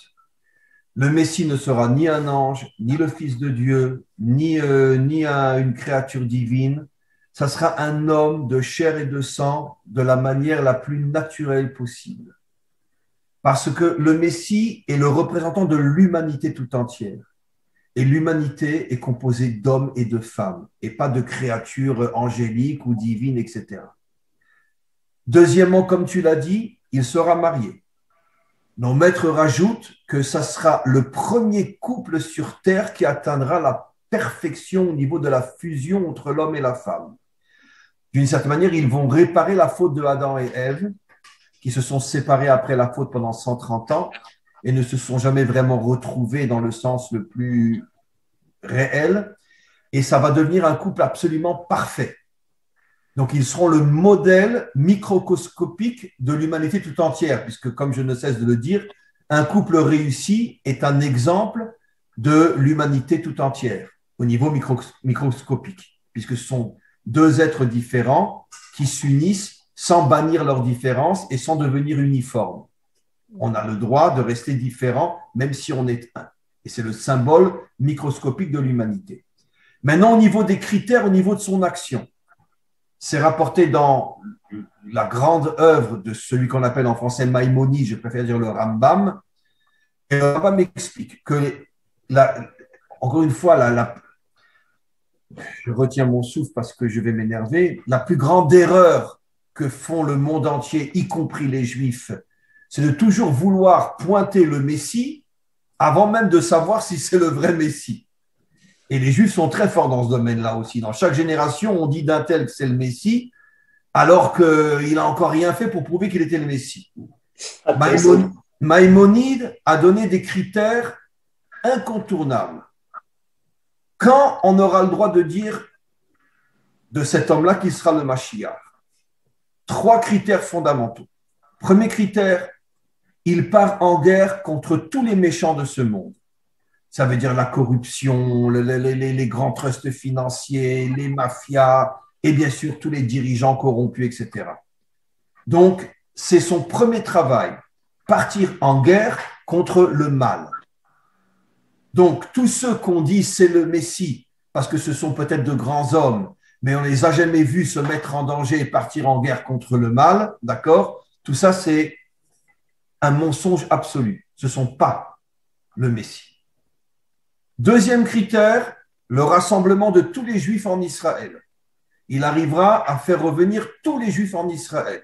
Le Messie ne sera ni un ange, ni le Fils de Dieu, ni une créature divine. Ça sera un homme de chair et de sang de la manière la plus naturelle possible. Parce que le Messie est le représentant de l'humanité tout entière. Et l'humanité est composée d'hommes et de femmes, et pas de créatures angéliques ou divines, etc. Deuxièmement, comme tu l'as dit, il sera marié. Nos maîtres rajoutent que ça sera le premier couple sur terre qui atteindra la perfection au niveau de la fusion entre l'homme et la femme. D'une certaine manière, ils vont réparer la faute de Adam et Ève, qui se sont séparés après la faute pendant 130 ans, et ne se sont jamais vraiment retrouvés dans le sens le plus réel. Et ça va devenir un couple absolument parfait. Donc, ils seront le modèle microscopique de l'humanité tout entière, puisque, comme je ne cesse de le dire, un couple réussi est un exemple de l'humanité tout entière au niveau microscopique, puisque ce sont deux êtres différents qui s'unissent sans bannir leurs différences et sans devenir uniformes. On a le droit de rester différent, même si on est un. Et c'est le symbole microscopique de l'humanité. Maintenant, au niveau des critères, au niveau de son action, c'est rapporté dans la grande œuvre de celui qu'on appelle en français Maïmonide, je préfère dire le Rambam. Et le Rambam explique que, encore une fois, je retiens mon souffle parce que je vais m'énerver, la plus grande erreur que font le monde entier, y compris les Juifs, c'est de toujours vouloir pointer le Messie avant même de savoir si c'est le vrai Messie. Et les Juifs sont très forts dans ce domaine-là aussi. Dans chaque génération, on dit d'un tel que c'est le Messie, alors qu'il n'a encore rien fait pour prouver qu'il était le Messie. Maïmonide a donné des critères incontournables. Quand on aura le droit de dire de cet homme-là qu'il sera le Mashiach? 3 critères fondamentaux. Premier critère, il part en guerre contre tous les méchants de ce monde. Ça veut dire la corruption, les grands trusts financiers, les mafias et bien sûr tous les dirigeants corrompus, etc. Donc, c'est son premier travail, partir en guerre contre le mal. Donc, tous ceux qu'on dit c'est le Messie, parce que ce sont peut-être de grands hommes, mais on ne les a jamais vus se mettre en danger et partir en guerre contre le mal, d'accord? Tout ça, c'est un mensonge absolu. Ce ne sont pas le Messie. Deuxième critère, le rassemblement de tous les Juifs en Israël. Il arrivera à faire revenir tous les Juifs en Israël,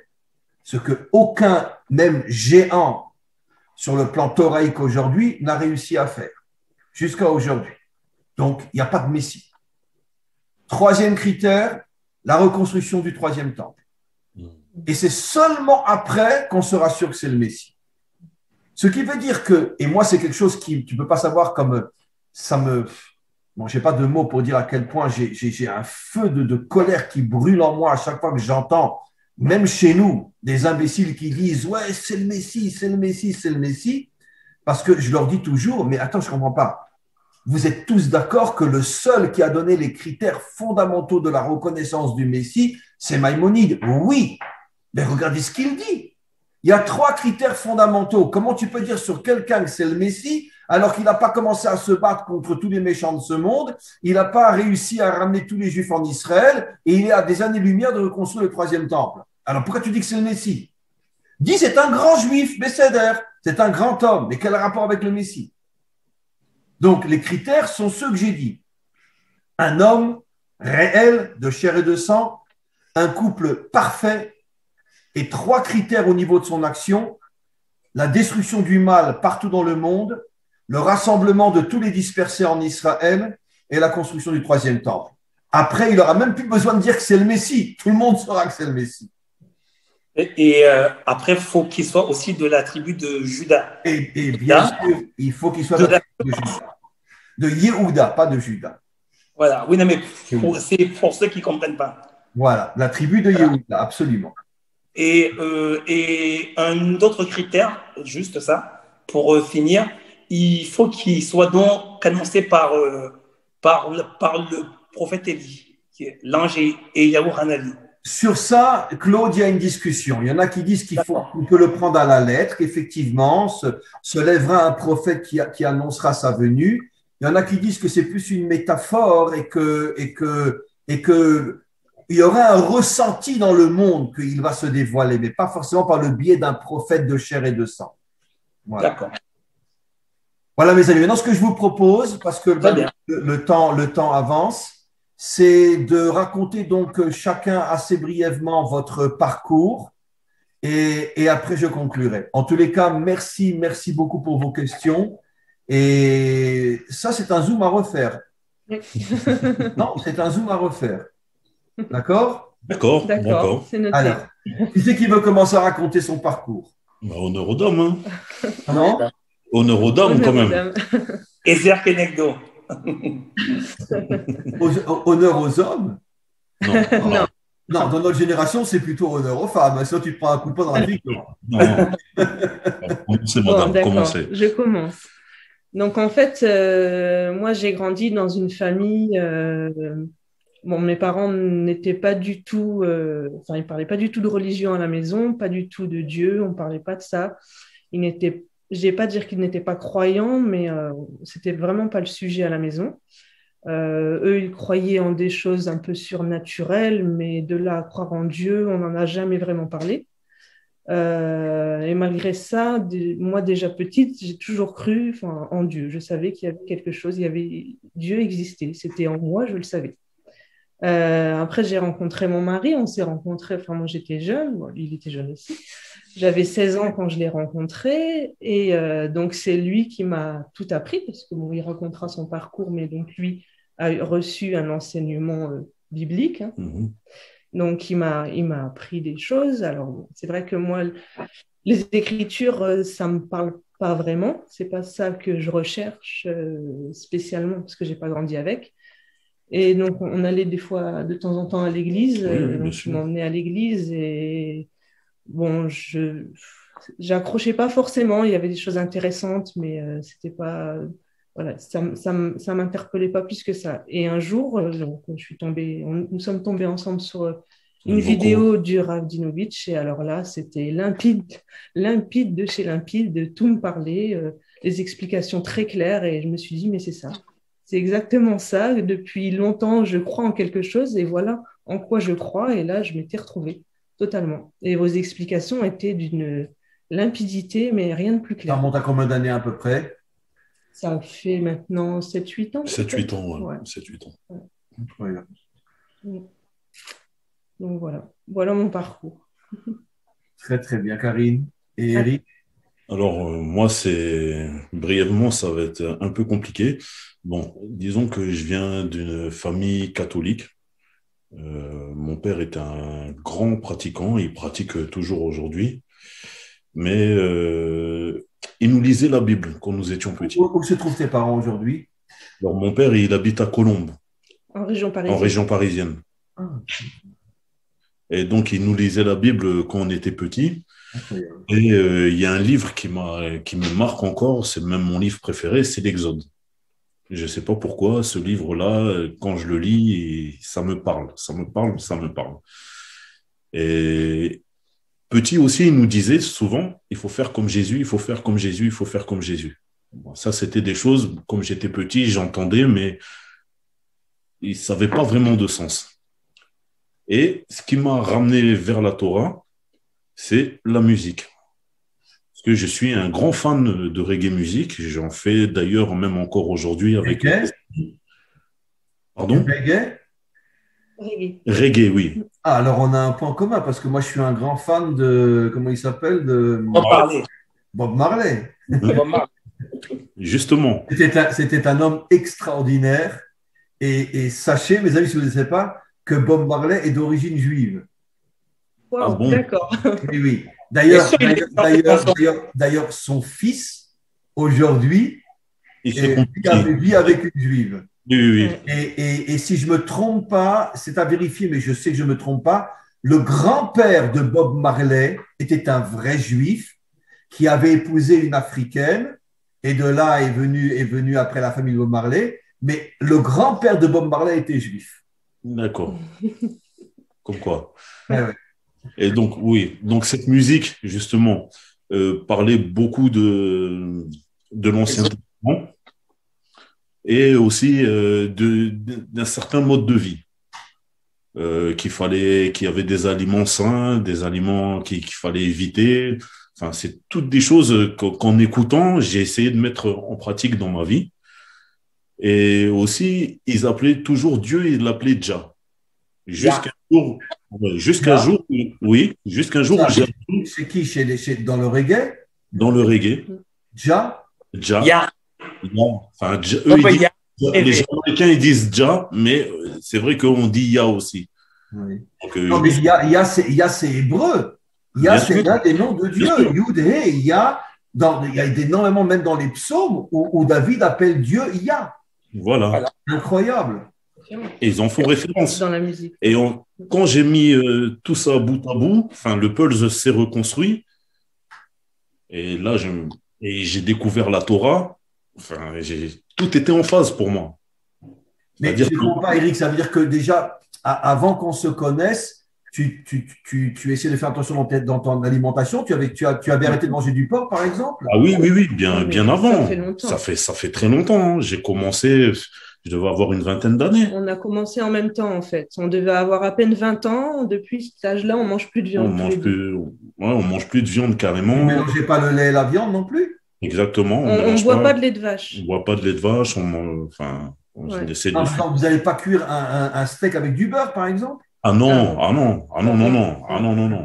ce que aucun, même géant, sur le plan thoraïque aujourd'hui, n'a réussi à faire, jusqu'à aujourd'hui. Donc, il n'y a pas de Messie. Troisième critère, la reconstruction du troisième temple. Et c'est seulement après qu'on sera sûr que c'est le Messie. Ce qui veut dire que, et moi c'est quelque chose qui, tu ne peux pas savoir comme ça me... Bon, je n'ai pas de mots pour dire à quel point j'ai un feu de colère qui brûle en moi à chaque fois que j'entends, même chez nous, des imbéciles qui disent « Ouais, c'est le Messie, c'est le Messie, c'est le Messie », parce que je leur dis toujours « Mais attends, je ne comprends pas. Vous êtes tous d'accord que le seul qui a donné les critères fondamentaux de la reconnaissance du Messie, c'est Maïmonide. Oui, mais regardez ce qu'il dit. Il y a 3 critères fondamentaux. Comment tu peux dire sur quelqu'un que c'est le Messie alors qu'il n'a pas commencé à se battre contre tous les méchants de ce monde, il n'a pas réussi à ramener tous les Juifs en Israël et il est à des années-lumière de reconstruire le troisième temple. Alors pourquoi tu dis que c'est le Messie? Dis, c'est un grand Juif, Besséder, c'est un grand homme, mais quel rapport avec le Messie? Donc les critères sont ceux que j'ai dit. Un homme réel, de chair et de sang, un couple parfait, et 3 critères au niveau de son action, la destruction du mal partout dans le monde, le rassemblement de tous les dispersés en Israël et la construction du troisième temple. Après, il n'aura même plus besoin de dire que c'est le Messie. Tout le monde saura que c'est le Messie. Et après, il faut qu'il soit aussi de la tribu de Juda. Et bien sûr, il faut qu'il soit de la tribu de Juda. De Yehuda, pas de Juda. Voilà, oui, non, mais c'est pour ceux qui ne comprennent pas. Voilà, la tribu de Yehuda, absolument. Et un autre critère, juste ça, pour finir, il faut qu'il soit donc annoncé par le prophète Élie, l'ange Eliyahu Hanavi. Sur ça, Claude, il y a une discussion. Il y en a qui disent qu'on peut le prendre à la lettre, qu'effectivement, se lèvera un prophète qui annoncera sa venue. Il y en a qui disent que c'est plus une métaphore et que il y aura un ressenti dans le monde qu'il va se dévoiler, mais pas forcément par le biais d'un prophète de chair et de sang. Voilà. D'accord. Voilà, mes amis. Maintenant, ce que je vous propose, parce que le temps avance, c'est de raconter donc chacun assez brièvement votre parcours et après je conclurai. En tous les cas, merci beaucoup pour vos questions. Et ça, c'est un Zoom à refaire. Non, c'est un Zoom à refaire. D'accord? D'accord. C'est noté. Alors, qui c'est qui veut commencer à raconter son parcours? Honneur aux dames. Hein. Non? Honneur aux dames, quand même. Dames. Ezer Kenegdo. Honneur aux hommes? Non. Non. Non, dans notre génération, c'est plutôt honneur aux femmes. Sinon, tu te prends un coup de poing dans la figure. Non. Commencez, madame, D'accord, commencez. je commence. Donc, en fait, moi, j'ai grandi dans une famille. Bon, mes parents n'étaient pas du tout. Enfin, ils parlaient pas du tout de religion à la maison, pas du tout de Dieu. On parlait pas de ça. Ils n'étaient. Je vais pas dire qu'ils n'étaient pas croyants, mais c'était vraiment pas le sujet à la maison. Eux, ils croyaient en des choses un peu surnaturelles, mais de là à croire en Dieu, on n'en a jamais vraiment parlé. Et malgré ça, moi déjà petite, j'ai toujours cru en Dieu. Je savais qu'il y avait quelque chose, Dieu existait. C'était en moi, je le savais. Après, j'ai rencontré mon mari, on s'est rencontrés, enfin moi j'étais jeune, bon, lui, il était jeune aussi. J'avais 16 ans quand je l'ai rencontré et donc c'est lui qui m'a tout appris parce que bon, il racontera son parcours, mais donc lui a reçu un enseignement biblique. Hein. Mhm. Donc il m'a appris des choses. Alors c'est vrai que moi, les écritures, ça me parle pas vraiment. C'est pas ça que je recherche spécialement parce que j'ai pas grandi avec. Et donc, on allait des fois, de temps en temps, à l'église. Oui, bien Donc, sûr. ils m'emmenaient à l'église et bon, j'accrochais pas forcément. Il y avait des choses intéressantes, mais c'était pas, voilà, ça m'interpellait pas plus que ça. Et un jour, donc, nous sommes tombés ensemble sur une vidéo du Rav Dinovitch. Et alors là, c'était limpide de chez limpide, de tout me parler, les explications très claires. Et je me suis dit, mais c'est ça. C'est exactement ça. Depuis longtemps, je crois en quelque chose et voilà en quoi je crois. Et là, je m'étais retrouvée totalement. Et vos explications étaient d'une limpidité, mais rien de plus Ça clair. remonte à combien d'années à peu près? Ça fait maintenant 7-8 ans. 7-8 ans, ouais. Ouais. 7-8 ans. Incroyable. Donc voilà mon parcours. Très, très bien, Karine. Et Eric? Alors, moi, brièvement, ça va être un peu compliqué. Bon, disons que je viens d'une famille catholique. Mon père est un grand pratiquant, il pratique toujours aujourd'hui. Mais il nous lisait la Bible quand nous étions petits. Où se trouvent tes parents aujourd'hui? Alors, mon père, il habite à Colombes, En région en parisienne. région parisienne. Ah, Et donc, il nous lisait la Bible quand on était petits. incroyable. Et il y a un livre qui me marque encore, c'est même mon livre préféré, c'est l'Exode. Je ne sais pas pourquoi, ce livre-là, quand je le lis, ça me parle, ça me parle, ça me parle. Et petit aussi, il nous disait souvent, il faut faire comme Jésus, il faut faire comme Jésus, il faut faire comme Jésus. Bon, ça, c'était des choses, comme j'étais petit, j'entendais, mais il ne savait pas vraiment de sens. Et ce qui m'a ramené vers la Torah, c'est la musique. Parce que je suis un grand fan de reggae musique. J'en fais d'ailleurs même encore aujourd'hui avec... Reggae? Pardon? Reggae? Reggae, oui. Ah, alors on a un point commun parce que moi je suis un grand fan de, comment il s'appelle, de On parlait. Bob Marley. Justement. C'était un homme extraordinaire. Et sachez, mes amis, si vous ne le savez pas, que Bob Marley est d'origine juive. Wow, Ah bon? d'accord. Oui, oui. Bien sûr, il est D'ailleurs, son fils, aujourd'hui, Il se complique. vit avec une juive. Oui, oui, oui. Et si je ne me trompe pas, c'est à vérifier, mais je sais que je ne me trompe pas, le grand-père de Bob Marley était un vrai juif qui avait épousé une africaine, et de là est venu après la famille de Bob Marley, mais le grand-père de Bob Marley était juif. D'accord. Comme quoi. Ouais, ouais. Et donc, oui. Donc, cette musique, justement, parlait beaucoup de l'Ancien Testament et aussi d'un certain mode de vie. Qu'il y avait des aliments sains, des aliments qu'il fallait éviter. Enfin, c'est toutes des choses qu'en écoutant, j'ai essayé de mettre en pratique dans ma vie. Et aussi, ils appelaient toujours Dieu, ils l'appelaient Jah. Jusqu'un jour, C'est qui dans le reggae? Dans le reggae, Jah? Jah. Enfin, eux, les Jamaïcains, ils disent Jah, mais c'est vrai qu'on dit Yah aussi. Oui. Donc, Non, mais Yah, c'est hébreu. Yah, c'est l'un des noms de Dieu. Yud, He, Yah, il y a énormément, même dans les psaumes, où David appelle Dieu Yah. Voilà. Incroyable. Et ils en font référence. Dans la musique. Et quand j'ai mis tout ça bout à bout, enfin, le puzzle s'est reconstruit. Et là, j'ai découvert la Torah. Enfin, tout était en phase pour moi. Mais je ne comprends pas, Eric, ça veut dire que déjà, avant qu'on se connaisse, tu essaies de faire attention dans ton alimentation. Tu avais arrêté de manger du porc, par exemple? Ah oui, bien avant. Ça fait très longtemps. J'ai commencé, je devais avoir une vingtaine d'années. On a commencé en même temps, en fait. On devait avoir à peine 20 ans. Depuis cet âge-là, on ne mange plus de viande. On mange plus de viande carrément. Vous ne mélangez pas le lait et la viande non plus? Exactement. On ne boit pas de lait de vache. On ne boit pas de lait de vache. Essaie de... Vous n'allez pas cuire un steak avec du beurre, par exemple? Non.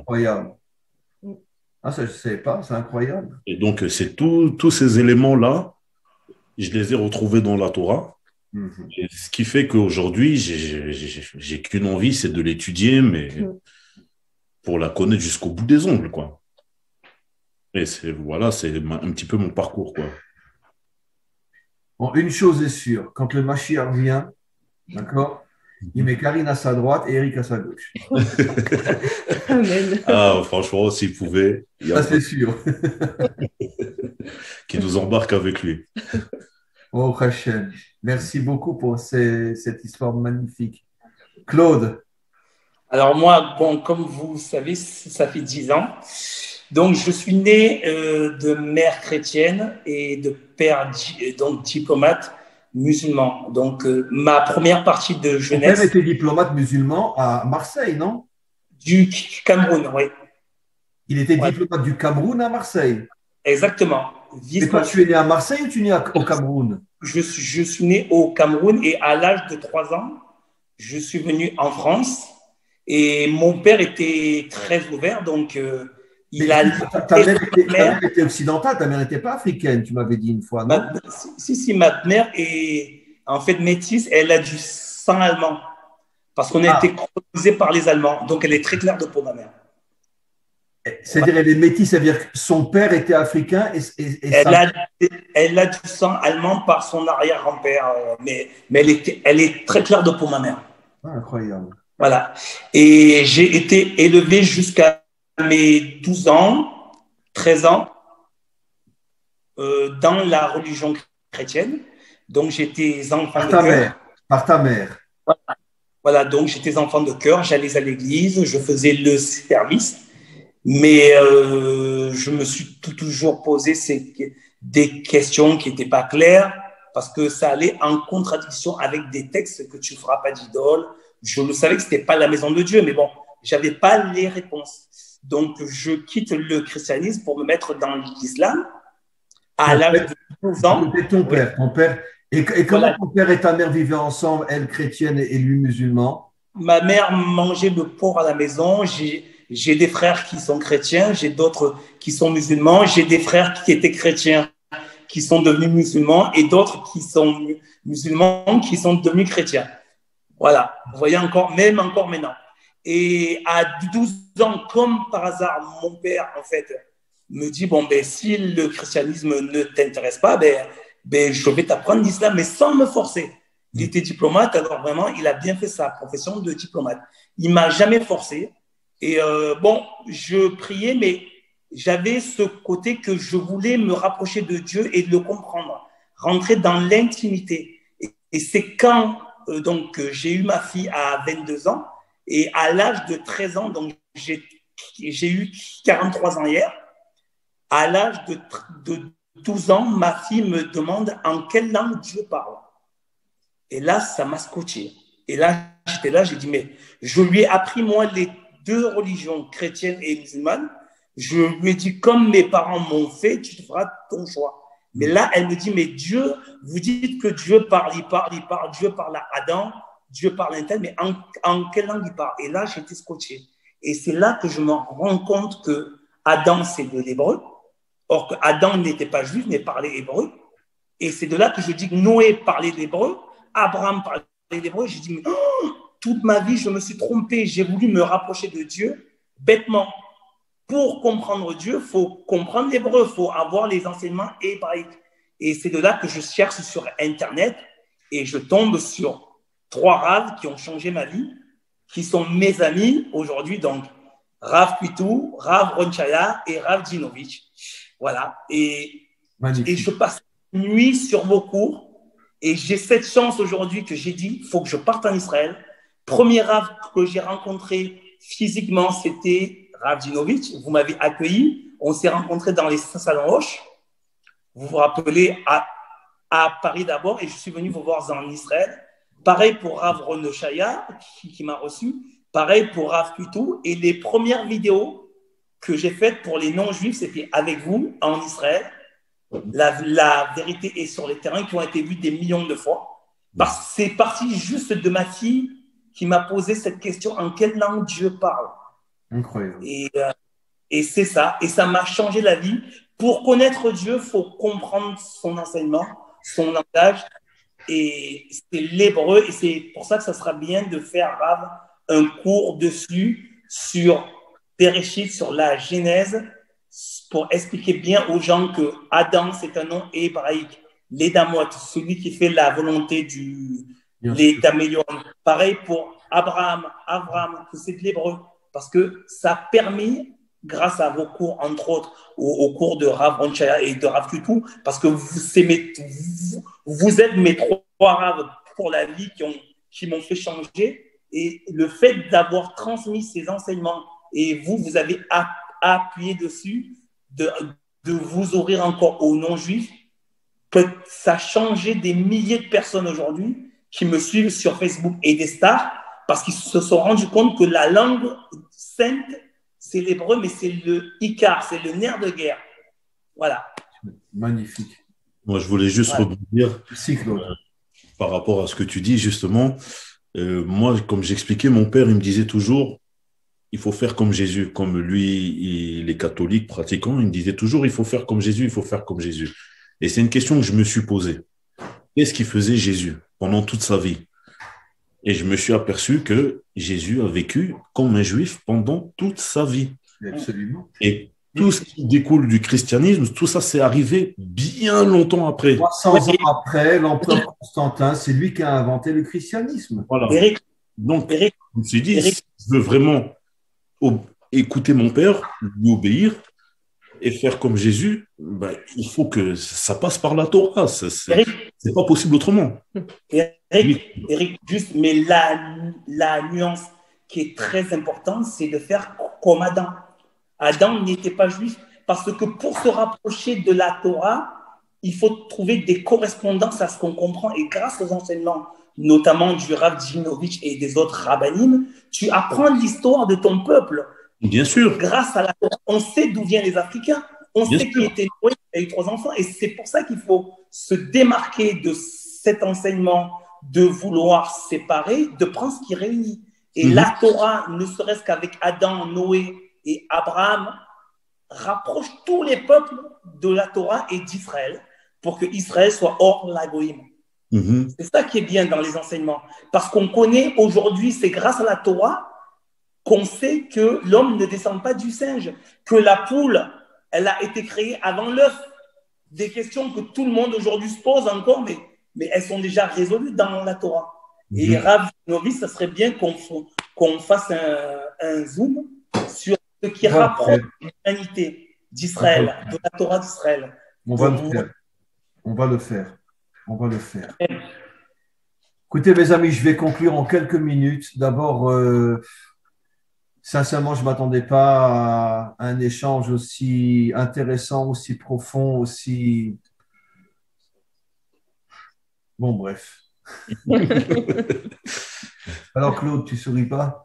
Incroyable. Ça, je ne sais pas, c'est incroyable. Et donc, c'est tous ces éléments-là, je les ai retrouvés dans la Torah. Et ce qui fait qu'aujourd'hui, j'ai qu'une envie, c'est de l'étudier, mais pour la connaître jusqu'au bout des ongles, quoi. Et c'est un petit peu mon parcours, quoi. Bon, une chose est sûre, quand le Mashiach vient, d'accord, il met Karine à sa droite et Eric à sa gauche. Amen. Ah, franchement, s'il pouvait. Ça, c'est sûr. Qui nous embarque avec lui. Oh, Hachem. Merci beaucoup pour cette histoire magnifique. Claude. Alors moi, comme vous savez, ça fait 10 ans. Donc, je suis né de mère chrétienne et de père donc diplomate musulman. Donc, ma première partie de jeunesse… Ton père était diplomate musulman à Marseille, non? Du Cameroun, oui. Il était diplomate du Cameroun à Marseille. Exactement. Et toi, tu es né à Marseille ou tu es né au Cameroun? Je suis né au Cameroun et à l'âge de 3 ans, je suis venu en France et mon père était très ouvert, donc ta mère était occidentale, ta mère n'était pas africaine, tu m'avais dit une fois, non? Si, ma mère est en fait métisse, elle a du sang allemand parce qu'on a été colonisé par les Allemands, donc elle est très claire de peau, ma mère. C'est-à-dire, elle est métisse, c'est-à-dire que son père était africain elle a du sang allemand par son arrière-grand-père, mais elle est très claire de peau, ma mère. Incroyable. Voilà. Et j'ai été élevé jusqu'à mes 12 ans, 13 ans, dans la religion chrétienne. Donc, j'étais enfant de cœur. Par ta mère. Voilà, donc j'étais enfant de cœur, j'allais à l'église, je faisais le service. Mais je me suis toujours posé des questions qui n'étaient pas claires parce que ça allait en contradiction avec des textes que tu ne feras pas d'idole. Je le savais que ce n'était pas la maison de Dieu, mais bon, je n'avais pas les réponses. Donc, je quitte le christianisme pour me mettre dans l'islam à l'âge de 12 ans. C'était ton père. Et comment ton père et ta mère vivaient ensemble, elle chrétienne et lui musulman? Ma mère mangeait le porc à la maison. J'ai des frères qui sont chrétiens, j'ai d'autres qui sont musulmans, j'ai des frères qui étaient chrétiens qui sont devenus musulmans et d'autres qui sont musulmans qui sont devenus chrétiens. Voilà, vous voyez même encore maintenant. Et à 12 ans, comme par hasard, mon père, en fait, me dit, si le christianisme ne t'intéresse pas, je vais t'apprendre l'islam, mais sans me forcer. Il était diplomate, alors vraiment, il a bien fait sa profession de diplomate. Il ne m'a jamais forcé. Et je priais, mais j'avais ce côté que je voulais me rapprocher de Dieu et de le comprendre, rentrer dans l'intimité. Et c'est quand j'ai eu ma fille à 22 ans et à l'âge de 13 ans, donc j'ai eu 43 ans hier, à l'âge de 12 ans, ma fille me demande en quelle langue Dieu parle. Et là, ça m'a scotché. Et là, j'étais là, j'ai dit, mais je lui ai appris, moi, les 2 religions, chrétienne et musulmane. Je lui ai dit, comme mes parents m'ont fait, tu feras ton choix. Mais là, elle me dit, mais Dieu, vous dites que Dieu parle, il parle, Dieu parle à Adam, Dieu parle à un tel, mais en quelle langue il parle? Et là, j'étais scotché. Et c'est là que je me rends compte que Adam, c'est de l'hébreu. Or, que Adam n'était pas juif, mais parlait hébreu. Et c'est de là que je dis que Noé parlait l'hébreu, Abraham parlait l'hébreu. J'ai dit, mais toute ma vie, je me suis trompé. J'ai voulu me rapprocher de Dieu bêtement pour comprendre Dieu, il faut comprendre l'hébreu, il faut avoir les enseignements hébraïques. Et c'est de là que je cherche sur Internet et je tombe sur 3 raves qui ont changé ma vie, qui sont mes amis aujourd'hui, donc Rav Kuitou, Rav Ronchaya et Rav Djinovitch. Voilà. Et je passe une nuit sur vos cours et j'ai cette chance aujourd'hui que j'ai dit, il faut que je parte en Israël. Premier Rav que j'ai rencontré physiquement, c'était Rav Djinovitch. Vous m'avez accueilli. On s'est rencontrés dans les salons Hoche. Vous vous rappelez, à Paris d'abord, et je suis venu vous voir en Israël. Pareil pour Rav Ronchaya, qui m'a reçu. Pareil pour Rav Kuitou. Et les premières vidéos que j'ai faites pour les non-juifs, c'était avec vous en Israël. La vérité est sur les terrains, qui ont été vues des millions de fois. Parce que c'est parti juste de ma fille qui m'a posé cette question, en quelle langue Dieu parle? Incroyable. Et c'est ça. Et ça m'a changé la vie. Pour connaître Dieu, il faut comprendre son enseignement, son langage. Et c'est l'hébreu. Et c'est pour ça que ça sera bien de faire, Rav, un cours dessus sur Bereshit, sur la Genèse, pour expliquer bien aux gens que Adam, c'est un nom hébraïque. L'Édamot, celui qui fait la volonté d'Amélion. Pareil pour Abraham, que c'est de l'hébreu. Parce que ça a permis, grâce à vos cours, entre autres, au cours de Rav Ronchaya et de Rav Kuitou, parce que vous êtes mes 3 Rav pour la vie qui m'ont fait changer. Et le fait d'avoir transmis ces enseignements, et vous avez appuyé dessus, de vous ouvrir encore aux non-juifs, ça a changé des milliers de personnes aujourd'hui qui me suivent sur Facebook et des stars, parce qu'ils se sont rendus compte que la langue sainte, c'est l'hébreu, mais c'est le Icar, c'est le nerf de guerre. Voilà. Magnifique. Moi, je voulais juste rebondir par rapport à ce que tu dis, justement. Moi, comme j'expliquais, mon père, il me disait toujours, il faut faire comme Jésus. Comme lui, il est catholique, pratiquant, il me disait toujours, il faut faire comme Jésus, il faut faire comme Jésus. Et c'est une question que je me suis posée. Qu'est-ce qu'il faisait Jésus pendant toute sa vie? Et je me suis aperçu que Jésus a vécu comme un juif pendant toute sa vie. Absolument. Et tout ce qui découle du christianisme, tout ça, c'est arrivé bien longtemps après. 300 ans après, l'empereur Constantin, c'est lui qui a inventé le christianisme. Voilà. Donc, je me suis dit, si je veux vraiment écouter mon père, lui obéir et faire comme Jésus, il faut que ça passe par la Torah. C'est pas possible autrement. Eric, juste, mais la nuance qui est très importante, c'est de faire comme Adam. Adam n'était pas juif, parce que pour se rapprocher de la Torah, il faut trouver des correspondances à ce qu'on comprend. Et grâce aux enseignements, notamment du Rav Djinovitch et des autres rabbinim, tu apprends l'histoire de ton peuple. Bien sûr. Grâce à la Torah, on sait d'où viennent les Africains. On sait qui était Noé, il a eu 3 enfants. Et c'est pour ça qu'il faut se démarquer de cet enseignement, de vouloir séparer, de prendre ce qui réunit. Et la Torah, ne serait-ce qu'avec Adam, Noé et Abraham, rapproche tous les peuples de la Torah et d'Israël pour que Israël soit hors la Goïm. C'est ça qui est bien dans les enseignements. Parce qu'on connaît aujourd'hui, c'est grâce à la Torah qu'on sait que l'homme ne descend pas du singe, que la poule, elle a été créée avant l'œuf. Des questions que tout le monde aujourd'hui se pose encore, mais elles sont déjà résolues dans la Torah. Et Rav Novi, ça serait bien qu'on fasse un zoom sur ce qui rapproche l'humanité d'Israël, de la Torah d'Israël. On va le faire. On va le faire. On va le faire. Écoutez, mes amis, je vais conclure en quelques minutes. D'abord, sincèrement, je ne m'attendais pas à un échange aussi intéressant, aussi profond, aussi… Bon, bref. Alors, Claude, tu ne souris pas?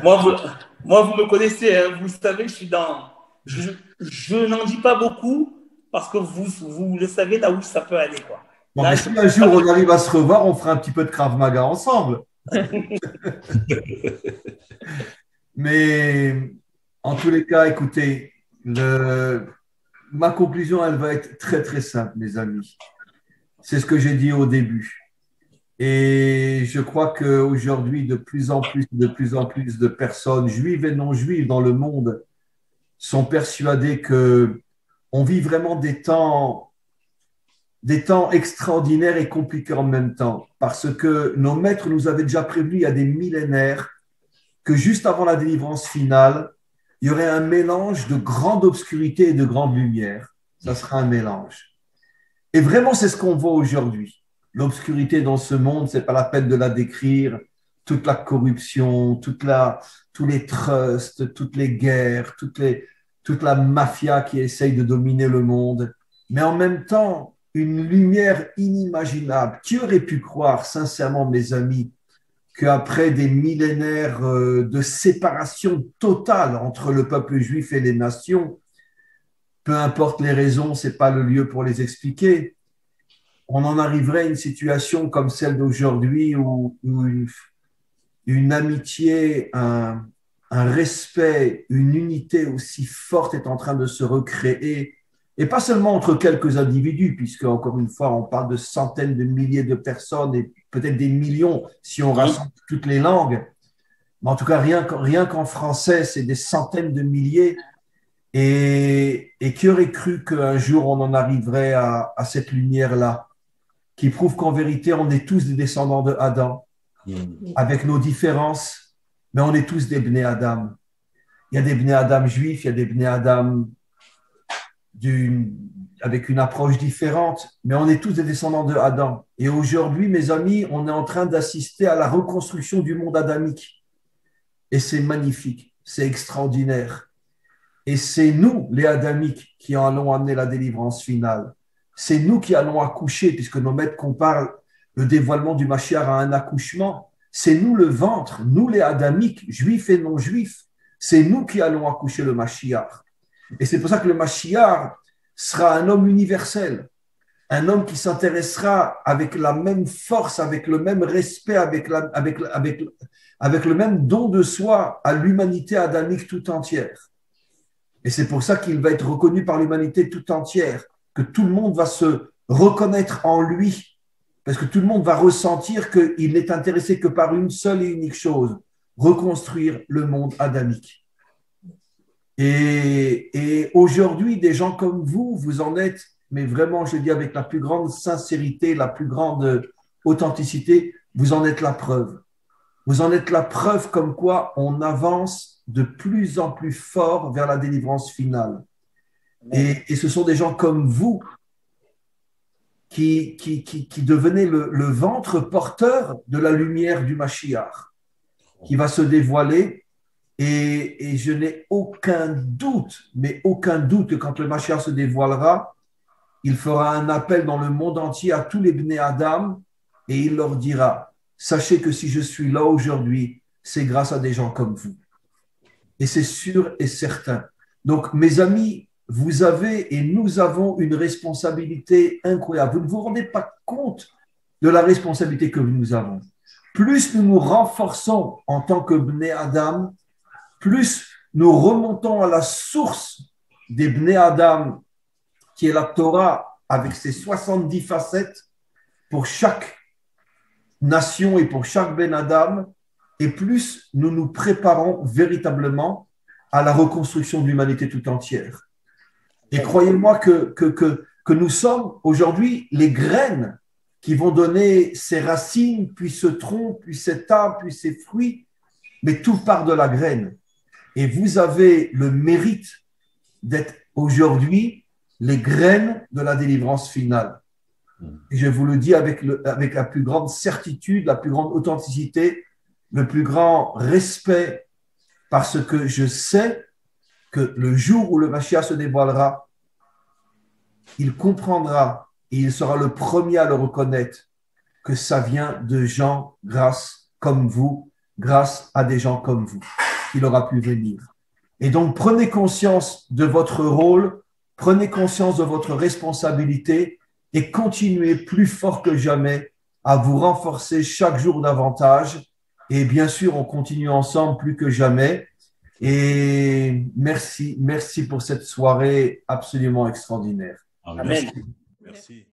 Moi, vous me connaissez, hein, vous savez, je suis dans… Je n'en dis pas beaucoup parce que vous le savez là où ça peut aller, quoi. Bon, là, mais si un jour on arrive à se revoir, on fera un petit peu de Krav Maga ensemble. Mais en tous les cas, écoutez, ma conclusion, elle va être très, très simple, mes amis. C'est ce que j'ai dit au début. Et je crois qu'aujourd'hui, de plus en plus de personnes, juives et non juives dans le monde, sont persuadées que on vit vraiment des temps extraordinaires et compliqués en même temps. Parce que nos maîtres nous avaient déjà prévenu il y a des millénaires que juste avant la délivrance finale, il y aurait un mélange de grande obscurité et de grande lumière. Ça sera un mélange. Et vraiment, c'est ce qu'on voit aujourd'hui. L'obscurité dans ce monde, c'est pas la peine de la décrire. Toute la corruption, tous les trusts, toutes les guerres, toute la mafia qui essaye de dominer le monde. Mais en même temps, une lumière inimaginable. Qui aurait pu croire, sincèrement, mes amis, qu'après des millénaires de séparation totale entre le peuple juif et les nations, peu importe les raisons, ce n'est pas le lieu pour les expliquer, on en arriverait à une situation comme celle d'aujourd'hui où une amitié, un respect, une unité aussi forte est en train de se recréer, et pas seulement entre quelques individus, puisque, encore une fois, on parle de centaines de milliers de personnes et peut-être des millions si on rassemble toutes les langues. Mais en tout cas, rien qu'en français, c'est des centaines de milliers. Et qui aurait cru qu'un jour, on en arriverait à cette lumière-là, qui prouve qu'en vérité, on est tous des descendants de Adam, avec nos différences, mais on est tous des Bnei Adam. Il y a des Bnei Adam juifs, il y a des Bnei Adam avec une approche différente, mais on est tous des descendants de Adam. Et aujourd'hui, mes amis, on est en train d'assister à la reconstruction du monde adamique. Et c'est magnifique, c'est extraordinaire. Et c'est nous, les adamiques, qui allons amener la délivrance finale. C'est nous qui allons accoucher, puisque nos maîtres comparent le dévoilement du Mashiach à un accouchement. C'est nous le ventre, nous les adamiques, juifs et non juifs. C'est nous qui allons accoucher le Mashiach. Et c'est pour ça que le Mashiach sera un homme universel, un homme qui s'intéressera avec la même force, avec le même respect, avec le même don de soi à l'humanité adamique tout entière. Et c'est pour ça qu'il va être reconnu par l'humanité tout entière, que tout le monde va se reconnaître en lui, parce que tout le monde va ressentir qu'il n'est intéressé que par une seule et unique chose, reconstruire le monde adamique. Et aujourd'hui, des gens comme vous, vous en êtes, mais vraiment, je dis avec la plus grande sincérité, la plus grande authenticité, vous en êtes la preuve. Vous en êtes la preuve comme quoi on avance de plus en plus fort vers la délivrance finale. Et ce sont des gens comme vous qui devenez le ventre porteur de la lumière du Mashiach, qui va se dévoiler. Et je n'ai aucun doute, mais aucun doute que quand le Mashiach se dévoilera, il fera un appel dans le monde entier à tous les Bnei Adam et il leur dira, sachez que si je suis là aujourd'hui, c'est grâce à des gens comme vous. Et c'est sûr et certain. Donc, mes amis, vous avez et nous avons une responsabilité incroyable. Vous ne vous rendez pas compte de la responsabilité que nous avons. Plus nous nous renforçons en tant que Bnei Adam, plus nous remontons à la source des Bnei Adam, qui est la Torah, avec ses 70 facettes pour chaque nation et pour chaque Ben Adam, et plus nous nous préparons véritablement à la reconstruction de l'humanité tout entière. Et croyez-moi que nous sommes aujourd'hui les graines qui vont donner ses racines, puis ce tronc, puis cet arbre, puis ses fruits, mais tout part de la graine. Et vous avez le mérite d'être aujourd'hui les graines de la délivrance finale. Et je vous le dis avec la plus grande certitude, la plus grande authenticité, le plus grand respect, parce que je sais que le jour où le Mashiach se dévoilera, il comprendra et il sera le premier à le reconnaître que ça vient de gens comme vous, grâce à des gens comme vous. Il aura pu venir. Et donc, prenez conscience de votre rôle, prenez conscience de votre responsabilité et continuez plus fort que jamais à vous renforcer chaque jour davantage. Et bien sûr, on continue ensemble plus que jamais. Et merci pour cette soirée absolument extraordinaire. Amen. Merci.